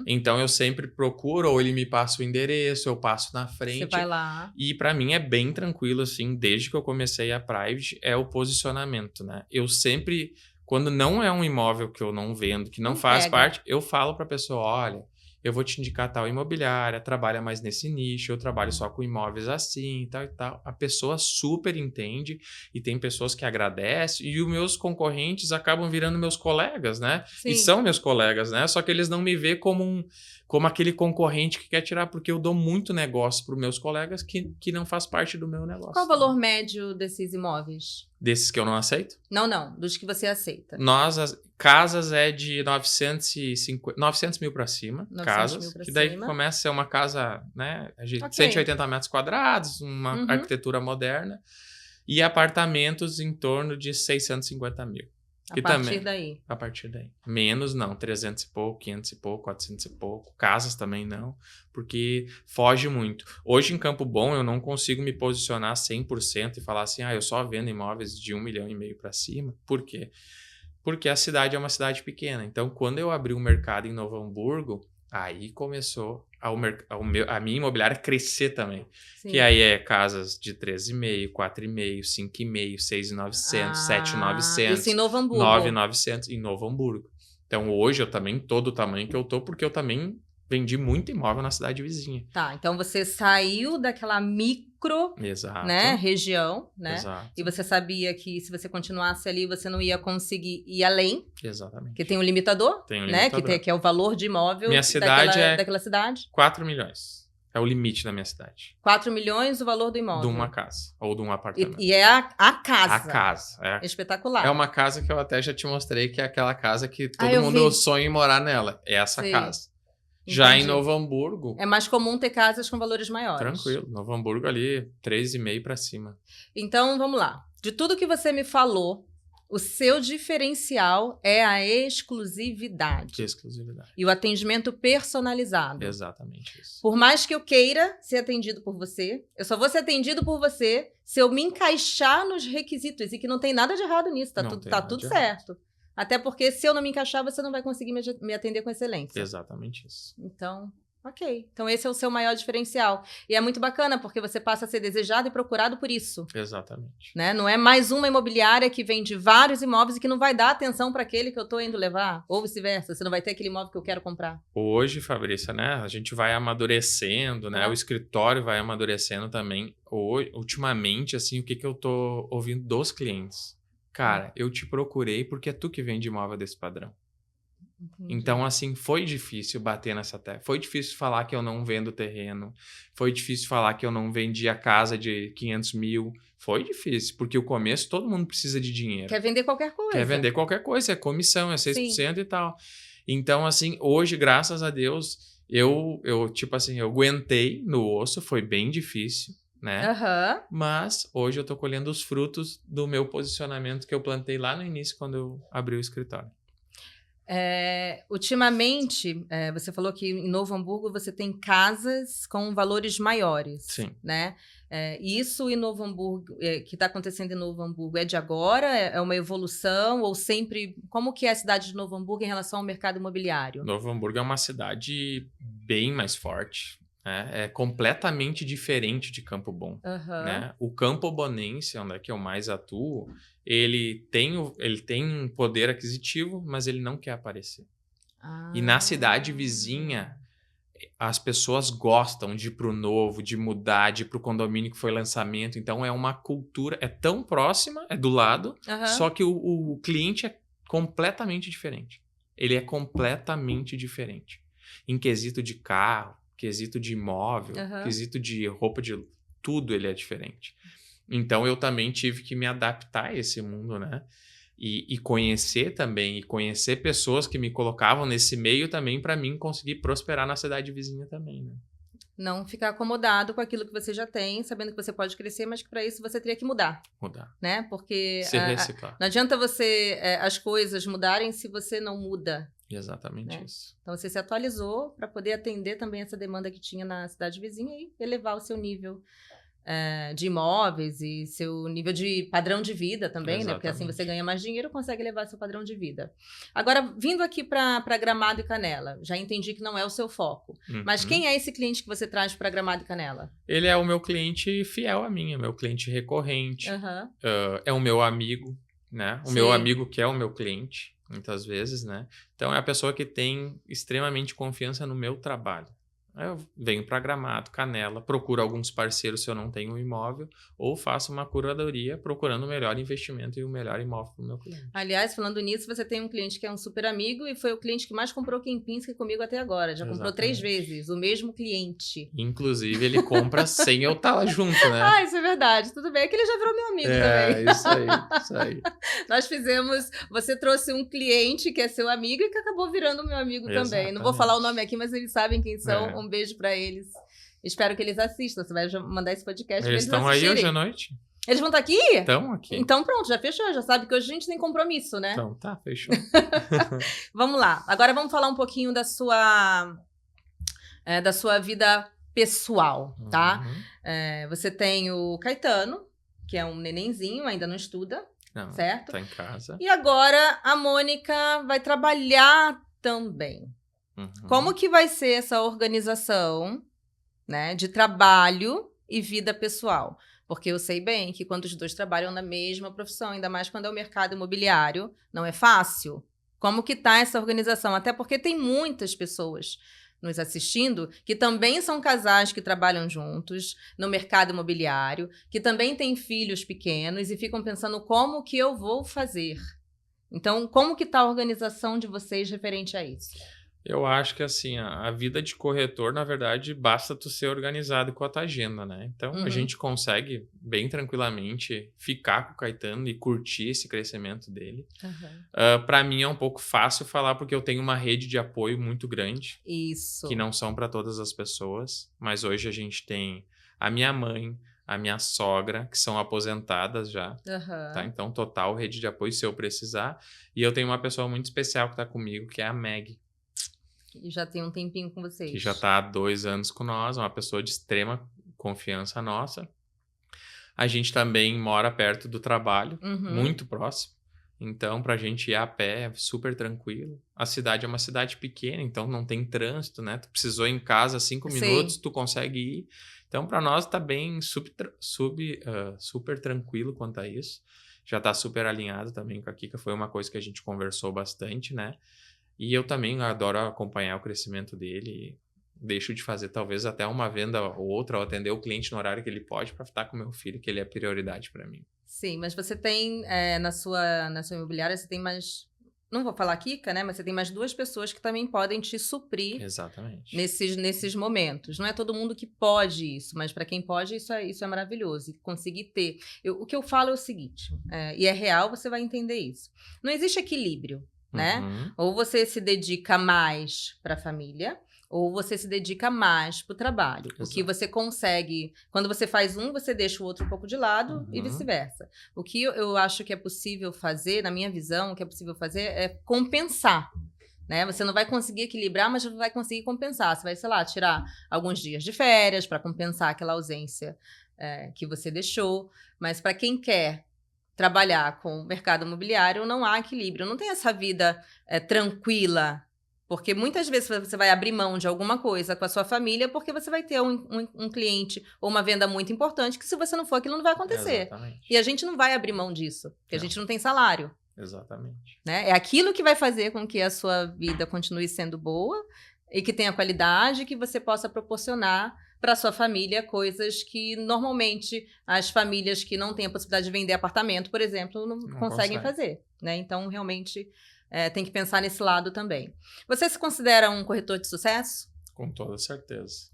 Speaker 1: Então eu sempre procuro, ou ele me passa o endereço, eu passo na frente.
Speaker 2: Você vai lá.
Speaker 1: E para mim é bem tranquilo, assim, desde que eu comecei a Private, é o posicionamento, né? Eu sempre... Quando não é um imóvel que eu não vendo, que não faz parte, eu falo para a pessoa, olha, eu vou te indicar tal imobiliária, trabalha mais nesse nicho, eu trabalho só com imóveis assim, tal e tal. A pessoa super entende e tem pessoas que agradecem e os meus concorrentes acabam virando meus colegas, né?
Speaker 2: Sim.
Speaker 1: E são meus colegas, né? Só que eles não me veem como aquele concorrente que quer tirar, porque eu dou muito negócio para os meus colegas que não faz parte do meu negócio.
Speaker 2: Qual o valor médio desses imóveis?
Speaker 1: Desses que eu não aceito?
Speaker 2: Não, dos que você aceita.
Speaker 1: Casas é de 900 mil para cima,
Speaker 2: 900
Speaker 1: casas,
Speaker 2: mil pra
Speaker 1: que daí
Speaker 2: cima.
Speaker 1: começa a ser uma casa, né, de
Speaker 2: Ok.
Speaker 1: 180 metros quadrados, uma arquitetura moderna, e apartamentos em torno de 650 mil.
Speaker 2: A partir daí.
Speaker 1: A partir daí. Menos não, 300 e pouco, 500 e pouco, 400 e pouco. Casas também não, porque foge muito. Hoje em Campo Bom eu não consigo me posicionar 100% e falar assim, eu só vendo imóveis de 1,5 milhão para cima. Por quê? Porque a cidade é uma cidade pequena. Então, quando eu abri o mercado em Novo Hamburgo, aí começou a minha imobiliária crescer também. Sim. Que aí é casas de 13,5, 4,5, 5,5, 6,900, 7,900.
Speaker 2: Isso em Novo Hamburgo.
Speaker 1: 9,900 em Novo Hamburgo. Então, hoje eu também tô do tamanho que eu tô, porque eu também vendi muito imóvel na cidade vizinha.
Speaker 2: Tá, então você saiu daquela
Speaker 1: Exato.
Speaker 2: Né, região, né?
Speaker 1: Exato.
Speaker 2: E você sabia que se você continuasse ali, você não ia conseguir ir além.
Speaker 1: Exatamente.
Speaker 2: Porque tem um limitador, né? Que é o valor de imóvel daquela cidade.
Speaker 1: 4 milhões. É o limite da minha cidade.
Speaker 2: 4 milhões o valor do imóvel.
Speaker 1: De uma casa. Ou de um apartamento.
Speaker 2: E é a casa.
Speaker 1: A casa. É
Speaker 2: espetacular.
Speaker 1: É uma casa que eu até já te mostrei, que é aquela casa que todo mundo sonha em morar nela. É essa casa. Já em Novo Hamburgo...
Speaker 2: É mais comum ter casas com valores maiores.
Speaker 1: Tranquilo. Novo Hamburgo ali, 3,5 para cima.
Speaker 2: Então, vamos lá. De tudo que você me falou, o seu diferencial é a exclusividade.
Speaker 1: Exclusividade.
Speaker 2: E o atendimento personalizado.
Speaker 1: Exatamente isso.
Speaker 2: Por mais que eu queira ser atendido por você, eu só vou ser atendido por você se eu me encaixar nos requisitos. E que não tem nada de errado nisso. Tá tudo certo. Até porque se eu não me encaixar, você não vai conseguir me atender com excelência.
Speaker 1: Exatamente isso.
Speaker 2: Então, ok. Então esse é o seu maior diferencial. E é muito bacana, porque você passa a ser desejado e procurado por isso.
Speaker 1: Exatamente.
Speaker 2: Né? Não é mais uma imobiliária que vende vários imóveis e que não vai dar atenção para aquele que eu estou indo levar. Ou vice-versa, você não vai ter aquele imóvel que eu quero comprar.
Speaker 1: Hoje, Fabrícia, né? A gente vai amadurecendo, né? O escritório vai amadurecendo também. Ultimamente, assim, o que eu tô ouvindo dos clientes? Cara, eu te procurei porque é tu que vende imóvel desse padrão. Entendi. Então, assim, foi difícil bater nessa tecla. Foi difícil falar que eu não vendo terreno. Foi difícil falar que eu não vendia casa de 500 mil. Foi difícil, porque o começo todo mundo precisa de dinheiro.
Speaker 2: Quer vender qualquer coisa.
Speaker 1: Quer vender qualquer coisa, é comissão, é 6% Sim. e tal. Então, assim, hoje, graças a Deus, eu aguentei no osso, foi bem difícil. Né? Mas hoje eu tô colhendo os frutos do meu posicionamento que eu plantei lá no início quando eu abri o escritório.
Speaker 2: Ultimamente, você falou que em Novo Hamburgo você tem casas com valores maiores.
Speaker 1: Sim.
Speaker 2: Né? Isso em Novo Hamburgo, que está acontecendo em Novo Hamburgo, é de agora? É uma evolução? Ou sempre... Como que é a cidade de Novo Hamburgo em relação ao mercado imobiliário?
Speaker 1: Novo Hamburgo é uma cidade bem mais forte. É completamente diferente de Campo Bom. Né? O Campo Bonense, onde é que eu mais atuo, ele tem um poder aquisitivo, mas ele não quer aparecer. E na cidade vizinha, as pessoas gostam de ir pro novo, de mudar, de ir pro condomínio que foi lançamento. Então é uma cultura, é tão próxima, é do lado, só que o cliente é completamente diferente. Ele é completamente diferente. Em quesito de carro, quesito de imóvel, quesito de roupa, de tudo ele é diferente. Então, eu também tive que me adaptar a esse mundo, né? E conhecer também, e conhecer pessoas que me colocavam nesse meio também para mim conseguir prosperar na cidade vizinha também, né?
Speaker 2: Não ficar acomodado com aquilo que você já tem, sabendo que você pode crescer, mas que para isso você teria que mudar. Né? Porque
Speaker 1: se reciclar.
Speaker 2: Não adianta as coisas mudarem se você não muda.
Speaker 1: Exatamente isso.
Speaker 2: Então, você se atualizou para poder atender também essa demanda que tinha na cidade vizinha e elevar o seu nível de imóveis e seu nível de padrão de vida também, Exatamente. Né? Porque assim você ganha mais dinheiro e consegue elevar seu padrão de vida. Agora, vindo aqui para Gramado e Canela, já entendi que não é o seu foco. Mas quem é esse cliente que você traz para Gramado e Canela?
Speaker 1: Ele é o meu cliente fiel a mim, é meu cliente recorrente, é o meu amigo, né? O meu amigo que é o meu cliente, muitas vezes, né? Então, é a pessoa que tem extremamente confiança no meu trabalho. Aí eu venho para Gramado, Canela, procuro alguns parceiros se eu não tenho um imóvel, ou faço uma curadoria procurando o melhor investimento e o melhor imóvel para o meu cliente.
Speaker 2: Aliás, falando nisso, você tem um cliente que é um super amigo e foi o cliente que mais comprou Kempinski comigo até agora. Já comprou 3 vezes, o mesmo cliente.
Speaker 1: Inclusive, ele compra sem eu estar lá junto, né?
Speaker 2: Ah, isso é verdade. Tudo bem, é que ele já virou meu amigo também.
Speaker 1: É, isso aí.
Speaker 2: Nós fizemos... Você trouxe um cliente que é seu amigo e que acabou virando meu amigo também. Não vou falar o nome aqui, mas eles sabem quem são. Um beijo pra eles. Espero que eles assistam. Você vai mandar esse podcast pra eles
Speaker 1: estão aí hoje à noite?
Speaker 2: Eles vão estar aqui?
Speaker 1: Estão aqui.
Speaker 2: Então pronto, já fechou. Já sabe que hoje a gente tem compromisso, né?
Speaker 1: Então tá, fechou.
Speaker 2: Vamos lá. Agora vamos falar um pouquinho da sua vida pessoal, tá? Você tem o Caetano, que é um nenenzinho, ainda não estuda, certo?
Speaker 1: Tá em casa.
Speaker 2: E agora a Mônica vai trabalhar também. Como que vai ser essa organização, né, de trabalho e vida pessoal? Porque eu sei bem que quando os dois trabalham na mesma profissão, ainda mais quando é o mercado imobiliário, não é fácil. Como que tá essa organização? Até porque tem muitas pessoas nos assistindo, que também são casais que trabalham juntos no mercado imobiliário, que também têm filhos pequenos e ficam pensando como que eu vou fazer. Então, como que está a organização de vocês referente a isso?
Speaker 1: Eu acho que, assim, a vida de corretor, na verdade, basta tu ser organizado com a tua agenda, né? Então, a gente consegue, bem tranquilamente, ficar com o Caetano e curtir esse crescimento dele. Para mim, é um pouco fácil falar, porque eu tenho uma rede de apoio muito grande.
Speaker 2: Isso.
Speaker 1: Que não são para todas as pessoas. Mas hoje a gente tem a minha mãe, a minha sogra, que são aposentadas já. Tá? Então, total rede de apoio se eu precisar. E eu tenho uma pessoa muito especial que está comigo, que é a Meg.
Speaker 2: E já tem um tempinho com vocês.
Speaker 1: Que já está há 2 anos com nós, uma pessoa de extrema confiança nossa. A gente também mora perto do trabalho, muito próximo. Então, pra gente ir a pé é super tranquilo. A cidade é uma cidade pequena, então não tem trânsito, né? Tu precisou ir em casa 5 minutos, tu consegue ir. Então, para nós tá bem super tranquilo quanto a isso. Já tá super alinhado também com a Kika, foi uma coisa que a gente conversou bastante, né? E eu também adoro acompanhar o crescimento dele. Deixo de fazer talvez até uma venda ou outra, ou atender o cliente no horário que ele pode para estar com meu filho, que ele é prioridade para mim.
Speaker 2: Sim, mas você tem na sua imobiliária, você tem mais... Não vou falar Kika, né? Mas você tem mais 2 pessoas que também podem te suprir.
Speaker 1: Exatamente.
Speaker 2: Nesses momentos. Não é todo mundo que pode isso, mas para quem pode, isso é maravilhoso. E conseguir ter... o que eu falo é o seguinte, e é real, você vai entender isso. Não existe equilíbrio, né? Ou você se dedica mais para a família, ou você se dedica mais para o trabalho. Exato. O que você consegue... Quando você faz um, você deixa o outro um pouco de lado e vice-versa. O que eu acho que é possível fazer, na minha visão, o que é possível fazer é compensar. Né? Você não vai conseguir equilibrar, mas vai conseguir compensar. Você vai, sei lá, tirar alguns dias de férias para compensar aquela ausência que você deixou. Mas para quem quer trabalhar com o mercado imobiliário, não há equilíbrio. Não tem essa vida tranquila, porque muitas vezes você vai abrir mão de alguma coisa com a sua família porque você vai ter um cliente ou uma venda muito importante que se você não for, aquilo não vai acontecer.
Speaker 1: Exatamente.
Speaker 2: E a gente não vai abrir mão disso, porque a gente não tem salário.
Speaker 1: Exatamente.
Speaker 2: Né? É aquilo que vai fazer com que a sua vida continue sendo boa e que tenha qualidade, que você possa proporcionar para sua família coisas que normalmente as famílias que não têm a possibilidade de vender apartamento, por exemplo, não conseguem fazer. Né? Então, realmente, tem que pensar nesse lado também. Você se considera um corretor de sucesso?
Speaker 1: Com toda certeza.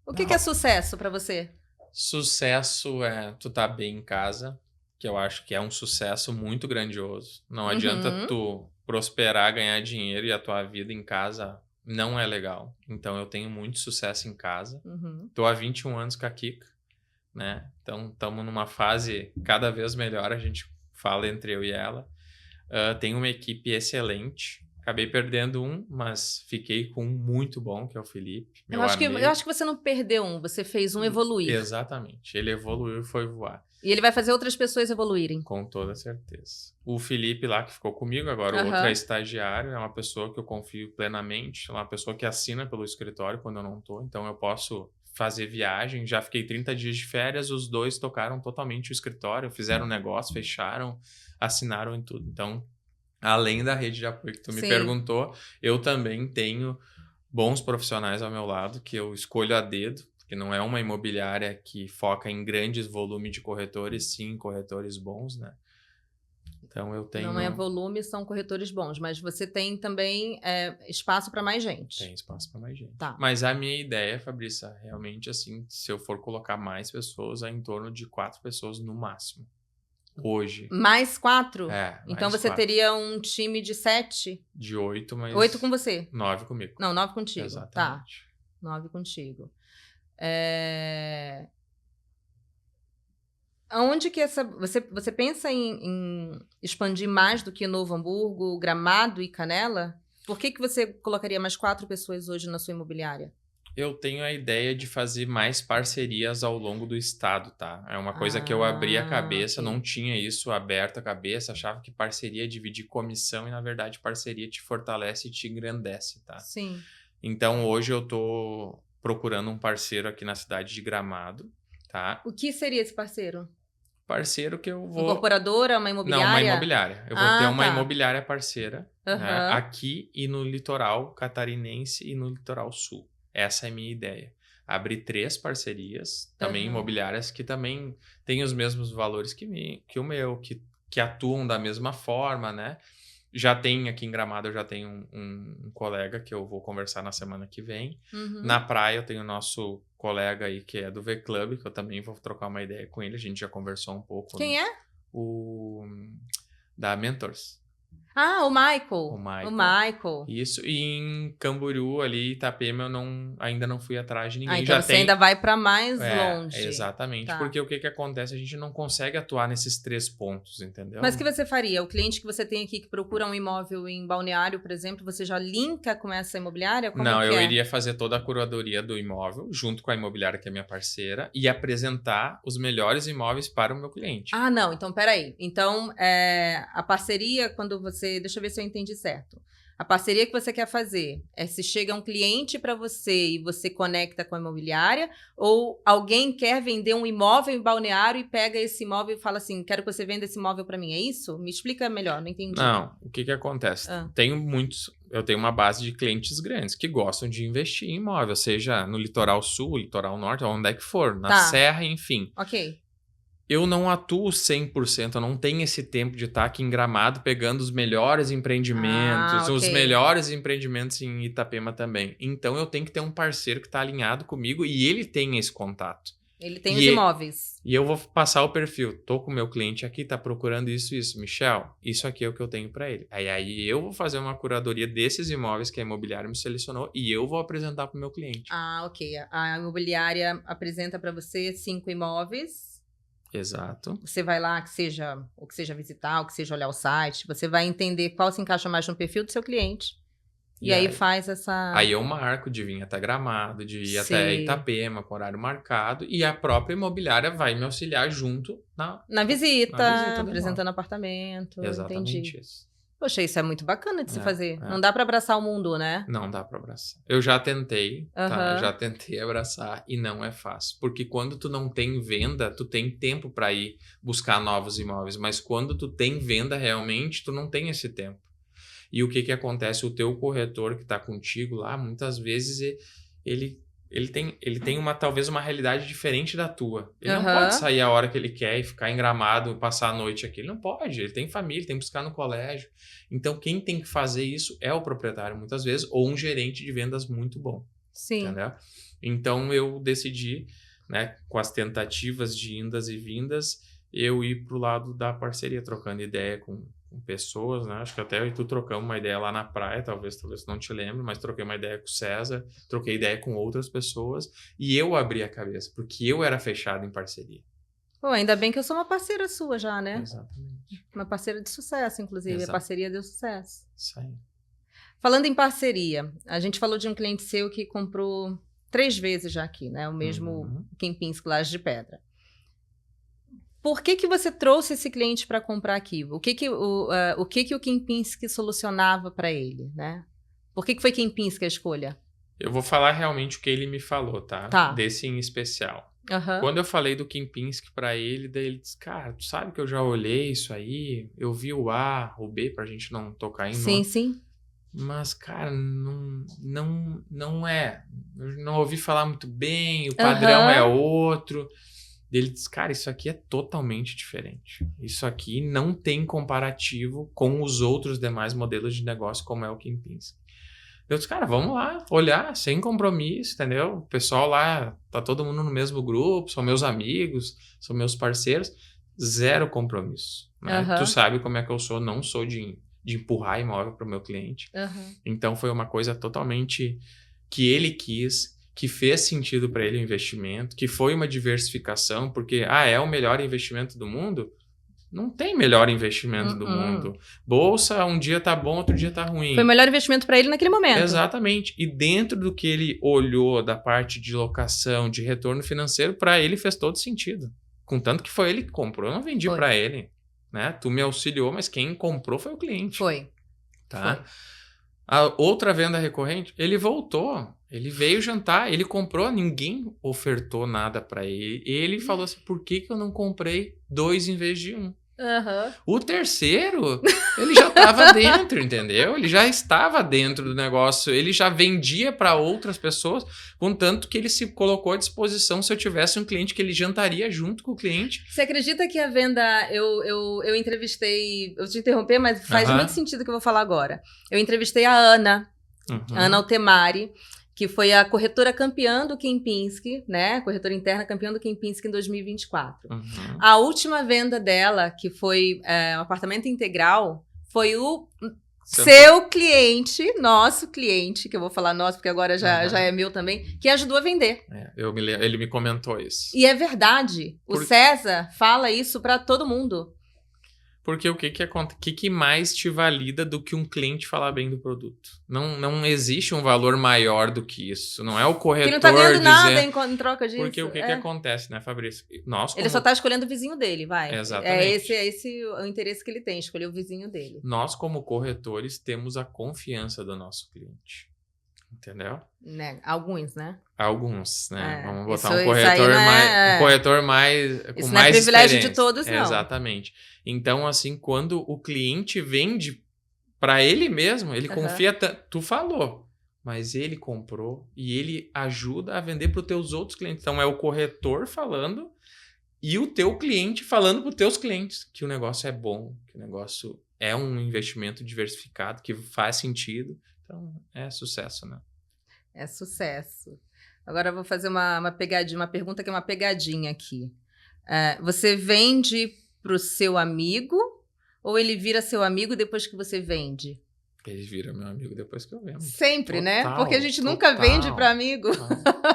Speaker 2: O que é sucesso para você?
Speaker 1: Sucesso é tu tá bem em casa, que eu acho que é um sucesso muito grandioso. Não adianta tu prosperar, ganhar dinheiro e a tua vida em casa não é legal. Então, eu tenho muito sucesso em casa. Tô há 21 anos com a Kika, né? Então, estamos numa fase cada vez melhor, a gente fala entre eu e ela. Tenho uma equipe excelente. Acabei perdendo um, mas fiquei com um muito bom, que é o Felipe.
Speaker 2: Eu acho que você não perdeu um, você fez um evoluir.
Speaker 1: Exatamente. Ele evoluiu e foi voar.
Speaker 2: E ele vai fazer outras pessoas evoluírem.
Speaker 1: Com toda certeza. O Felipe lá, que ficou comigo, agora o outro é estagiário, é uma pessoa que eu confio plenamente, é uma pessoa que assina pelo escritório quando eu não tô, então eu posso fazer viagem. Já fiquei 30 dias de férias, os 2 tocaram totalmente o escritório, fizeram negócio, fecharam, assinaram em tudo. Então, além da rede de apoio que tu me perguntou, eu também tenho bons profissionais ao meu lado, que eu escolho a dedo, porque não é uma imobiliária que foca em grandes volumes de corretores, sim, corretores bons, né? Então eu tenho...
Speaker 2: Não é volume, são corretores bons, mas você tem também espaço para mais gente.
Speaker 1: Tem espaço para mais gente.
Speaker 2: Tá.
Speaker 1: Mas a minha ideia, Fabrícia, realmente assim, se eu for colocar mais pessoas, é em torno de 4 pessoas no máximo. Hoje.
Speaker 2: Mais 4? Então
Speaker 1: mais
Speaker 2: você
Speaker 1: 4.
Speaker 2: teria um time de 7?
Speaker 1: De 8, mas...
Speaker 2: 8 com você?
Speaker 1: 9 comigo.
Speaker 2: Não, 9 contigo.
Speaker 1: Exatamente.
Speaker 2: Tá. 9 contigo. Aonde que você pensa em expandir mais do que Novo Hamburgo, Gramado e Canela? Por que você colocaria mais 4 pessoas hoje na sua imobiliária?
Speaker 1: Eu tenho a ideia de fazer mais parcerias ao longo do estado, tá? É uma coisa que eu abri a cabeça,
Speaker 2: ok.
Speaker 1: não tinha isso aberto a cabeça, achava que parceria é dividir comissão e, na verdade, parceria te fortalece e te engrandece, tá?
Speaker 2: Sim.
Speaker 1: Então, hoje eu tô procurando um parceiro aqui na cidade de Gramado, tá?
Speaker 2: O que seria esse parceiro?
Speaker 1: Parceiro que eu vou...
Speaker 2: Incorporadora, uma imobiliária?
Speaker 1: Não, uma imobiliária. Eu vou ter uma
Speaker 2: tá.
Speaker 1: imobiliária parceira, né? Aqui e no litoral catarinense e no litoral sul. Essa é a minha ideia. Abrir 3 parcerias, também imobiliárias, que também têm os mesmos valores que o meu, que atuam da mesma forma, né? Já tem aqui em Gramado, eu já tenho um colega que eu vou conversar na semana que vem. Na praia eu tenho o nosso colega aí que é do V-Club, que eu também vou trocar uma ideia com ele. A gente já conversou um pouco.
Speaker 2: Quem é?
Speaker 1: O da Mentors.
Speaker 2: Ah, o Michael.
Speaker 1: O
Speaker 2: Michael.
Speaker 1: Isso, e em Camboriú, ali, Itapema, eu ainda não fui atrás de ninguém.
Speaker 2: Então você ainda vai para mais longe.
Speaker 1: Exatamente,
Speaker 2: tá.
Speaker 1: porque o que acontece? A gente não consegue atuar nesses 3 pontos, entendeu?
Speaker 2: Mas o que você faria? O cliente que você tem aqui que procura um imóvel em Balneário, por exemplo, você já linka com essa imobiliária? Como
Speaker 1: não, eu iria fazer toda a curadoria do imóvel, junto com a imobiliária que é minha parceira, e apresentar os melhores imóveis para o meu cliente.
Speaker 2: Ah, não, então peraí. Então, a parceria, quando você... Deixa eu ver se eu entendi certo. A parceria que você quer fazer é se chega um cliente para você e você conecta com a imobiliária, ou alguém quer vender um imóvel em Balneário e pega esse imóvel e fala assim, quero que você venda esse imóvel para mim, é isso? Me explica melhor, não entendi.
Speaker 1: Não, o que acontece? Eu tenho uma base de clientes grandes que gostam de investir em imóvel, seja no litoral sul, litoral norte, onde é que for, na serra, enfim.
Speaker 2: Ok.
Speaker 1: Eu não atuo 100%, eu não tenho esse tempo de estar aqui em Gramado pegando os melhores empreendimentos, os melhores empreendimentos em Itapema também. Então, eu tenho que ter um parceiro que está alinhado comigo e ele tem esse contato.
Speaker 2: Ele tem os imóveis.
Speaker 1: E eu vou passar o perfil. Tô com o meu cliente aqui, tá procurando isso. Michel, isso aqui é o que eu tenho para ele. Aí eu vou fazer uma curadoria desses imóveis que a imobiliária me selecionou e eu vou apresentar para o meu cliente.
Speaker 2: Ah, ok. A imobiliária apresenta para você 5 imóveis.
Speaker 1: Exato.
Speaker 2: Você vai lá, que seja visitar, ou que seja olhar o site, você vai entender qual se encaixa mais no perfil do seu cliente. E aí faz essa...
Speaker 1: Aí eu marco de vir até Gramado, de ir até Itapema com horário marcado, e a própria imobiliária vai me auxiliar junto na
Speaker 2: visita apresentando apartamento.
Speaker 1: Exatamente
Speaker 2: entendi.
Speaker 1: Isso.
Speaker 2: Poxa, isso é muito bacana de se fazer. Não dá para abraçar o mundo, né?
Speaker 1: Não dá para abraçar. Eu já tentei, tá? Já tentei abraçar e não é fácil. Porque quando tu não tem venda, tu tem tempo para ir buscar novos imóveis. Mas quando tu tem venda realmente, tu não tem esse tempo. E o que acontece? O teu corretor que está contigo lá, muitas vezes ele tem talvez uma realidade diferente da tua. Ele não pode sair a hora que ele quer e ficar em Gramado, passar a noite aqui. Ele não pode. Ele tem família, ele tem que buscar no colégio. Então, quem tem que fazer isso é o proprietário, muitas vezes, ou um gerente de vendas muito bom.
Speaker 2: Sim.
Speaker 1: Entendeu? Então, eu decidi, né, com as tentativas de indas e vindas, eu ir pro lado da parceria, trocando ideia com pessoas, né? Acho que até eu e tu trocamos uma ideia lá na praia, talvez não te lembre, mas troquei uma ideia com o César, troquei ideia com outras pessoas e eu abri a cabeça, porque eu era fechado em parceria.
Speaker 2: Pô, ainda bem que eu sou uma parceira sua já, né?
Speaker 1: Exatamente.
Speaker 2: Uma parceira de sucesso, inclusive. A parceria deu sucesso.
Speaker 1: Isso aí.
Speaker 2: Falando em parceria, a gente falou de um cliente seu que comprou 3 vezes já aqui, né? O mesmo Kempinski Laje de Pedra. Por que você trouxe esse cliente para comprar aqui? O que o Kempinski solucionava para ele, né? Por que foi Kempinski a escolha?
Speaker 1: Eu vou falar realmente o que ele me falou, tá? Desse em especial. Quando eu falei do Kempinski para ele, daí ele disse, cara, tu sabe que eu já olhei isso aí, eu vi o A, o B, pra gente não tocar em nome.
Speaker 2: Sim.
Speaker 1: Mas, cara, não é. Eu não ouvi falar muito bem, o padrão é outro. Ele diz, cara, isso aqui é totalmente diferente. Isso aqui não tem comparativo com os outros demais modelos de negócio, como é o Kempinski. Eu disse, cara, vamos lá, olhar, sem compromisso, entendeu? O pessoal lá, tá todo mundo no mesmo grupo, são meus amigos, são meus parceiros. Zero compromisso. Né? Tu sabe como é que eu sou, não sou de empurrar imóvel para o meu cliente. Então, foi uma coisa totalmente que ele quis, que fez sentido para ele o investimento, que foi uma diversificação, porque, é o melhor investimento do mundo? Não tem melhor investimento do mundo. Bolsa, um dia tá bom, outro dia tá ruim.
Speaker 2: Foi o melhor investimento para ele naquele momento.
Speaker 1: Exatamente. E dentro do que ele olhou da parte de locação, de retorno financeiro, para ele fez todo sentido. Contanto que foi ele que comprou, eu não vendi para ele. Né? Tu me auxiliou, mas quem comprou foi o cliente.
Speaker 2: Foi.
Speaker 1: Tá?
Speaker 2: Foi.
Speaker 1: A outra venda recorrente, ele voltou. Ele veio jantar, ele comprou, ninguém ofertou nada para ele. Ele falou assim, por que eu não comprei 2 em vez de 1? O terceiro, ele já estava dentro, entendeu? Ele já estava dentro do negócio, ele já vendia para outras pessoas, contanto que ele se colocou à disposição se eu tivesse um cliente que ele jantaria junto com o cliente.
Speaker 2: Você acredita que a venda, eu entrevistei, eu te interromper, mas faz muito sentido o que eu vou falar agora. Eu entrevistei a Ana Altemari, que foi a corretora campeã do Kempinski, né? Corretora interna campeã do Kempinski em 2024. A última venda dela, que foi um apartamento integral, foi o seu cliente, nosso cliente, que eu vou falar nosso, porque agora já é meu também, que ajudou a vender.
Speaker 1: Ele me comentou isso.
Speaker 2: E é verdade. O César fala isso para todo mundo.
Speaker 1: Porque o que mais te valida do que um cliente falar bem do produto? Não existe um valor maior do que isso. Não é o corretor
Speaker 2: ele não tá ganhando nada em troca disso.
Speaker 1: Porque o que acontece, né, Fabrício?
Speaker 2: Ele só tá escolhendo o vizinho dele, vai.
Speaker 1: Exatamente.
Speaker 2: É esse o interesse que ele tem, escolher o vizinho dele.
Speaker 1: Nós, como corretores, temos a confiança do nosso cliente. Entendeu?
Speaker 2: Né? Alguns, né?
Speaker 1: Alguns, né? Vamos botar um corretor mais com
Speaker 2: isso
Speaker 1: mais
Speaker 2: não é privilégio de todos, não.
Speaker 1: Exatamente. Então, assim, quando o cliente vende para ele mesmo, ele confia... Tu falou, mas ele comprou e ele ajuda a vender para os teus outros clientes. Então, é o corretor falando e o teu cliente falando para os teus clientes que o negócio é bom, que o negócio é um investimento diversificado, que faz sentido. Então, é sucesso, né?
Speaker 2: É sucesso. Agora eu vou fazer uma pegadinha, uma pergunta que é uma pegadinha aqui. Você vende pro seu amigo ou ele vira seu amigo depois que você vende?
Speaker 1: Ele vira meu amigo depois que eu vendo.
Speaker 2: Sempre, né? Porque a gente nunca vende para amigo.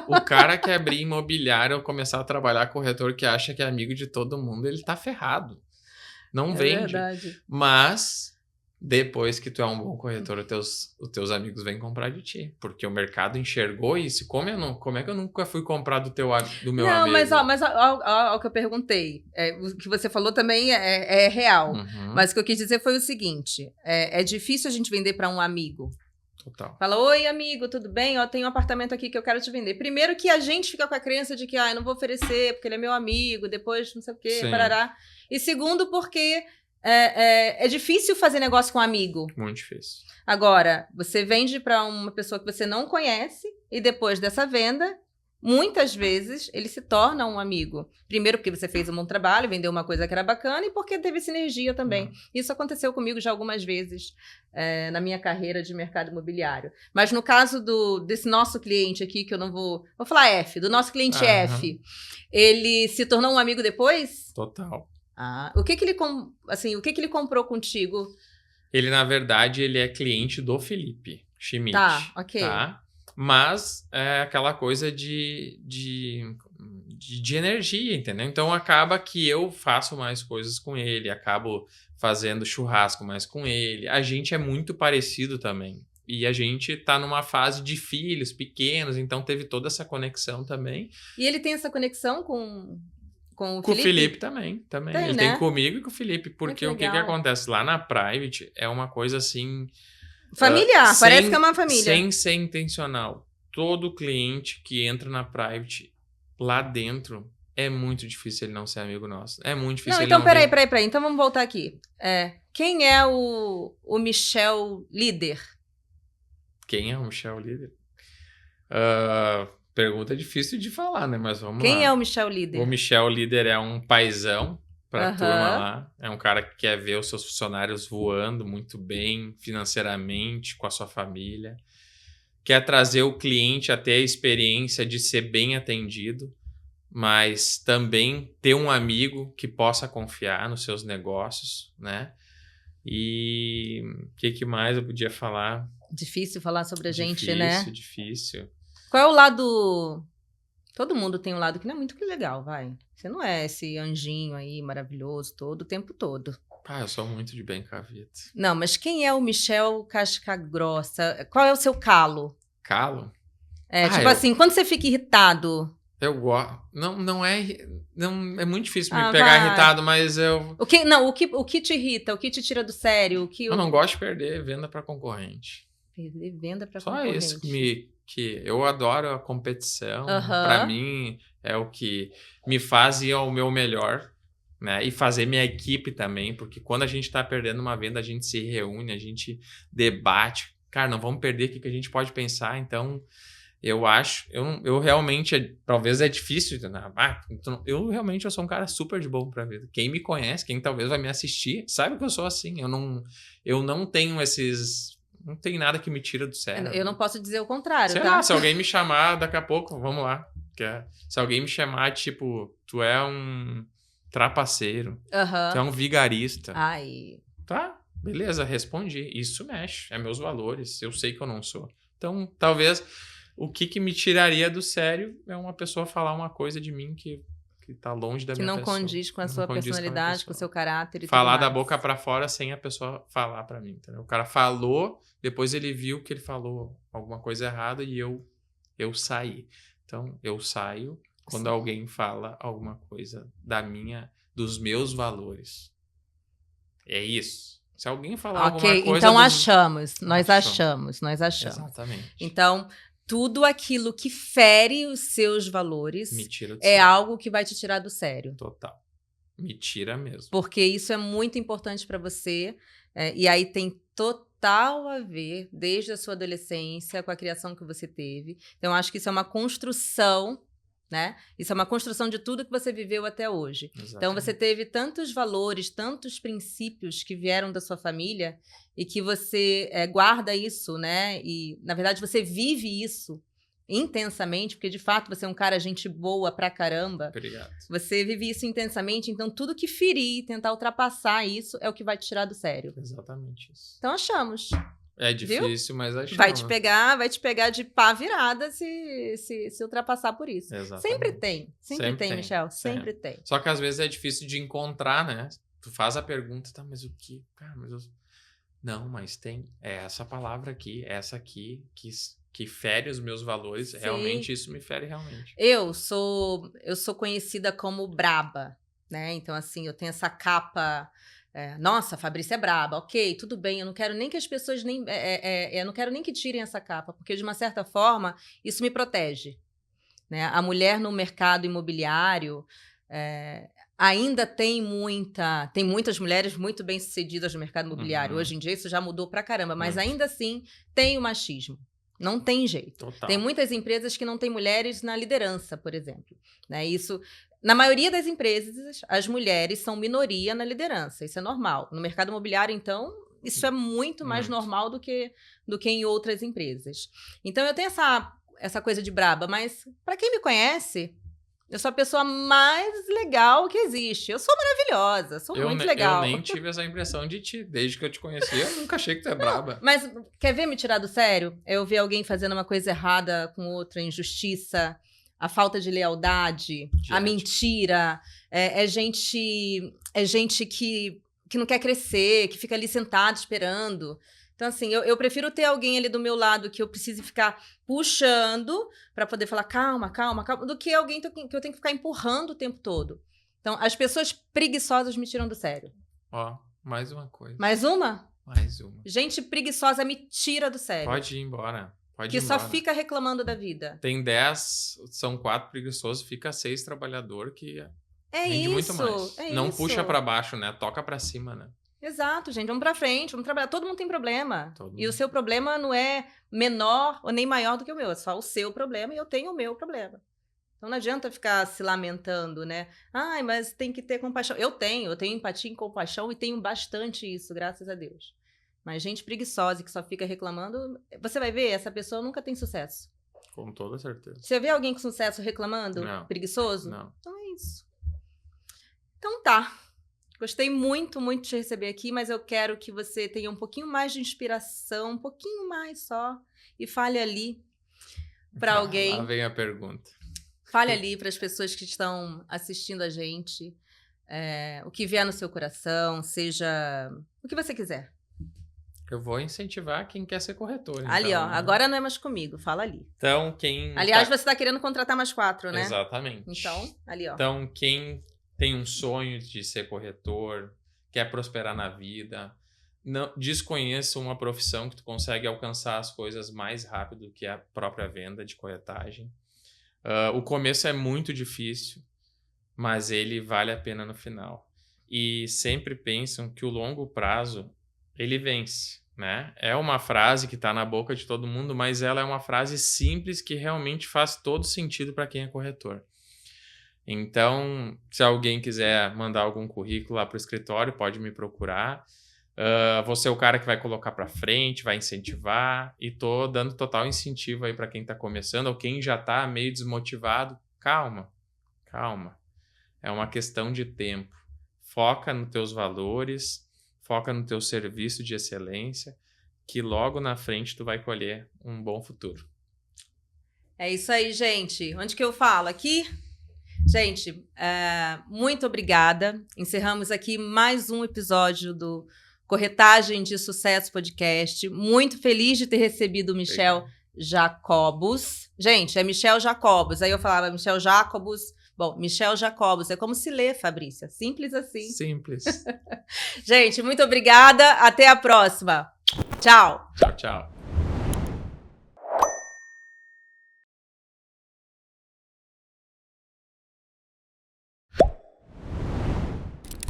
Speaker 1: O cara que abrir imobiliário ou começar a trabalhar corretor que acha que é amigo de todo mundo, ele tá ferrado. Não vende.
Speaker 2: Verdade.
Speaker 1: Mas depois que tu é um bom corretor, os teus amigos vêm comprar de ti. Porque o mercado enxergou isso. Como é que eu nunca fui comprar do meu amigo?
Speaker 2: Não, mas o que eu perguntei, o que você falou também é real. Mas o que eu quis dizer foi o seguinte, é difícil a gente vender para um amigo.
Speaker 1: Total.
Speaker 2: Fala, oi amigo, tudo bem? Tem um apartamento aqui que eu quero te vender. Primeiro que a gente fica com a crença de que eu não vou oferecer porque ele é meu amigo, depois não sei o quê, parará. E segundo porque é difícil fazer negócio com um amigo.
Speaker 1: Muito difícil.
Speaker 2: Agora, você vende para uma pessoa que você não conhece e depois dessa venda, muitas vezes ele se torna um amigo. Primeiro porque você fez um bom trabalho, vendeu uma coisa que era bacana e porque teve sinergia também. Isso aconteceu comigo já algumas vezes na minha carreira de mercado imobiliário. Mas no caso desse nosso cliente aqui, que eu não vou falar F, do nosso cliente F, ele se tornou um amigo depois?
Speaker 1: Total.
Speaker 2: O que ele comprou contigo?
Speaker 1: Ele, na verdade, ele é cliente do Felipe Schmidt.
Speaker 2: Tá, ok.
Speaker 1: Tá? Mas é aquela coisa de energia, entendeu? Então, acaba que eu faço mais coisas com ele, acabo fazendo churrasco mais com ele. A gente é muito parecido também. E a gente tá numa fase de filhos pequenos, então teve toda essa conexão também.
Speaker 2: E ele tem essa conexão com o Felipe?
Speaker 1: Com o Felipe também.
Speaker 2: Tem,
Speaker 1: ele
Speaker 2: né?
Speaker 1: tem comigo e com o Felipe. Porque o que acontece? Lá na Private é uma coisa assim...
Speaker 2: Familiar, parece que é uma família.
Speaker 1: Sem ser intencional. Todo cliente que entra na Private, lá dentro, é muito difícil ele não ser amigo nosso. É muito difícil ele não...
Speaker 2: Então, peraí. Então vamos voltar aqui. Quem é o Michel líder?
Speaker 1: Quem é o Michel Líder? Pergunta difícil de falar, né? Mas vamos lá.
Speaker 2: Quem é o Michel Líder?
Speaker 1: O Michel Líder é um paizão pra turma lá. É um cara que quer ver os seus funcionários voando muito bem financeiramente, com a sua família. Quer trazer o cliente até a experiência de ser bem atendido, mas também ter um amigo que possa confiar nos seus negócios, né? E o que mais eu podia falar?
Speaker 2: Difícil falar sobre a gente, né?
Speaker 1: Difícil.
Speaker 2: Qual é o lado... Todo mundo tem um lado que não é muito legal, vai. Você não é esse anjinho aí maravilhoso todo o tempo todo.
Speaker 1: Eu sou muito de bem com a vida.
Speaker 2: Não, mas quem é o Michel casca grossa? Qual é o seu calo?
Speaker 1: Calo?
Speaker 2: Assim, quando você fica irritado...
Speaker 1: Eu gosto. Não é muito difícil me pegar irritado, mas eu...
Speaker 2: O que te irrita? O que te tira do sério?
Speaker 1: Eu não gosto de perder venda para concorrente.
Speaker 2: Perder venda para
Speaker 1: concorrente. Só isso que eu adoro a competição. Para mim é o que me faz ir ao meu melhor, né? E fazer minha equipe também, porque quando a gente tá perdendo uma venda, a gente se reúne, a gente debate. Cara, não vamos perder, o que a gente pode pensar? Então... Eu realmente, talvez é difícil, né? Eu sou um cara super de boa pra vida. Quem me conhece, quem talvez vai me assistir, sabe que eu sou assim. Eu não tenho não tem nada que me tira do sério.
Speaker 2: Eu não posso dizer o contrário,
Speaker 1: Sei
Speaker 2: tá?
Speaker 1: lá, se alguém me chamar daqui a pouco, vamos lá. Se alguém me chamar, tipo, tu é um trapaceiro, tu é um vigarista.
Speaker 2: Ai.
Speaker 1: Tá, beleza, respondi. Isso mexe, é meus valores. Eu sei que eu não sou. Então, talvez... O que me tiraria do sério é uma pessoa falar uma coisa de mim que tá longe da minha pessoa.
Speaker 2: Que não condiz com a sua personalidade, com o seu caráter e
Speaker 1: falar
Speaker 2: tudo mais.
Speaker 1: Da boca pra fora sem a pessoa falar pra mim, entendeu? O cara falou, depois ele viu que ele falou alguma coisa errada e eu saí. Então, eu saio quando alguém fala alguma coisa dos meus valores. É isso. Se alguém falar alguma coisa...
Speaker 2: Então nós achamos.
Speaker 1: Exatamente.
Speaker 2: Então... Tudo aquilo que fere os seus valores
Speaker 1: é
Speaker 2: algo que vai te tirar do sério.
Speaker 1: Total. Me tira mesmo.
Speaker 2: Porque isso é muito importante para você. E aí tem total a ver, desde a sua adolescência, com a criação que você teve. Então, acho que isso é uma construção, né? Isso é uma construção de tudo que você viveu até hoje.
Speaker 1: Exatamente.
Speaker 2: Então, você teve tantos valores, tantos princípios que vieram da sua família e que você guarda isso, né? E, na verdade, você vive isso intensamente, porque, de fato, você é um cara gente boa pra caramba.
Speaker 1: Obrigado.
Speaker 2: Você vive isso intensamente, então tudo que ferir, tentar ultrapassar isso, é o que vai te tirar do sério.
Speaker 1: Exatamente isso.
Speaker 2: Então, achamos.
Speaker 1: É difícil, mas achamos.
Speaker 2: Vai te pegar de pá virada se ultrapassar por isso.
Speaker 1: Exatamente.
Speaker 2: Sempre tem, Michel. Sempre tem.
Speaker 1: Só que às vezes é difícil de encontrar, né? Tu faz a pergunta, tá, mas o que? Cara, Não, mas tem essa palavra aqui, essa aqui, que fere os meus valores. Sim. Realmente, isso me fere realmente.
Speaker 2: Eu sou conhecida como braba, né? Então, assim, eu tenho essa capa... nossa, a Fabrícia é braba, ok, tudo bem, eu não quero nem que as pessoas eu não quero nem que tirem essa capa, porque de uma certa forma isso me protege, né? A mulher no mercado imobiliário ainda tem muitas mulheres muito bem sucedidas no mercado imobiliário. Hoje em dia isso já mudou pra caramba, mas ainda assim tem o machismo. Não tem jeito.
Speaker 1: Total.
Speaker 2: Tem muitas empresas que não têm mulheres na liderança, por exemplo, né? Isso... Na maioria das empresas, as mulheres são minoria na liderança. Isso é normal. No mercado imobiliário, então, isso é muito mais normal do que em outras empresas. Então, eu tenho essa coisa de braba, mas para quem me conhece, eu sou a pessoa mais legal que existe. Eu sou maravilhosa, sou muito legal.
Speaker 1: Eu nem tive essa impressão de ti. Desde que eu te conheci, eu nunca achei que tu é braba.
Speaker 2: Mas quer ver me tirar do sério? Eu ver alguém fazendo uma coisa errada com outra, injustiça... A falta de lealdade, a mentira, é gente que não quer crescer, que fica ali sentado esperando. Então, assim, eu prefiro ter alguém ali do meu lado que eu precise ficar puxando para poder falar calma, do que alguém que eu tenho que ficar empurrando o tempo todo. Então, as pessoas preguiçosas me tiram do sério.
Speaker 1: Ó, mais uma coisa.
Speaker 2: Mais uma?
Speaker 1: Mais uma.
Speaker 2: Gente preguiçosa me tira do sério.
Speaker 1: Pode ir embora.
Speaker 2: Que só fica reclamando da vida.
Speaker 1: Tem 10, são 4 preguiçosos, fica 6 trabalhador que
Speaker 2: rende
Speaker 1: muito mais. Não puxa pra baixo, né? Toca pra cima, né?
Speaker 2: Exato, gente. Vamos pra frente, vamos trabalhar. Todo mundo tem problema. E o seu problema não é menor ou nem maior do que o meu. É só o seu problema e eu tenho o meu problema. Então não adianta ficar se lamentando, né? Ai, mas tem que ter compaixão. Eu tenho empatia e compaixão e tenho bastante isso, graças a Deus. Mas gente preguiçosa que só fica reclamando, você vai ver, essa pessoa nunca tem sucesso.
Speaker 1: Com toda certeza.
Speaker 2: Você vê alguém com sucesso reclamando?
Speaker 1: Não.
Speaker 2: Preguiçoso?
Speaker 1: Não.
Speaker 2: Então é isso. Então tá. Gostei muito, muito de te receber aqui, mas eu quero que você tenha um pouquinho mais de inspiração, um pouquinho mais só, e fale ali para alguém.
Speaker 1: Lá vem a pergunta.
Speaker 2: Fale ali para as pessoas que estão assistindo a gente, o que vier no seu coração, seja o que você quiser.
Speaker 1: Eu vou incentivar quem quer ser corretor.
Speaker 2: Ali,
Speaker 1: então,
Speaker 2: ó, agora não é mais comigo, fala ali.
Speaker 1: Então, quem...
Speaker 2: Aliás, você está querendo contratar mais 4, né?
Speaker 1: Exatamente.
Speaker 2: Então, ali, ó.
Speaker 1: Então, quem tem um sonho de ser corretor, quer prosperar na vida, não desconheça uma profissão que tu consegue alcançar as coisas mais rápido que a própria venda de corretagem. O começo é muito difícil, mas ele vale a pena no final. E sempre pensam que o longo prazo, ele vence, né? É uma frase que está na boca de todo mundo, mas ela é uma frase simples que realmente faz todo sentido para quem é corretor. Então, se alguém quiser mandar algum currículo lá para o escritório, pode me procurar. Vou ser o cara que vai colocar para frente, vai incentivar, e tô dando total incentivo aí para quem está começando ou quem já está meio desmotivado. Calma. É uma questão de tempo. Foca nos teus valores, foca no teu serviço de excelência, que logo na frente tu vai colher um bom futuro.
Speaker 2: É isso aí, gente. Onde que eu falo? Aqui? Gente, muito obrigada. Encerramos aqui mais um episódio do Corretagem de Sucesso Podcast. Muito feliz de ter recebido o Michel Jacobus. Gente, é Michel Jacobus. Aí eu falava Michel Jacobus. Bom, Michel Jacobus. É como se lê, Fabrícia. Simples assim.
Speaker 1: Simples.
Speaker 2: Gente, muito obrigada. Até a próxima. Tchau.
Speaker 1: Tchau.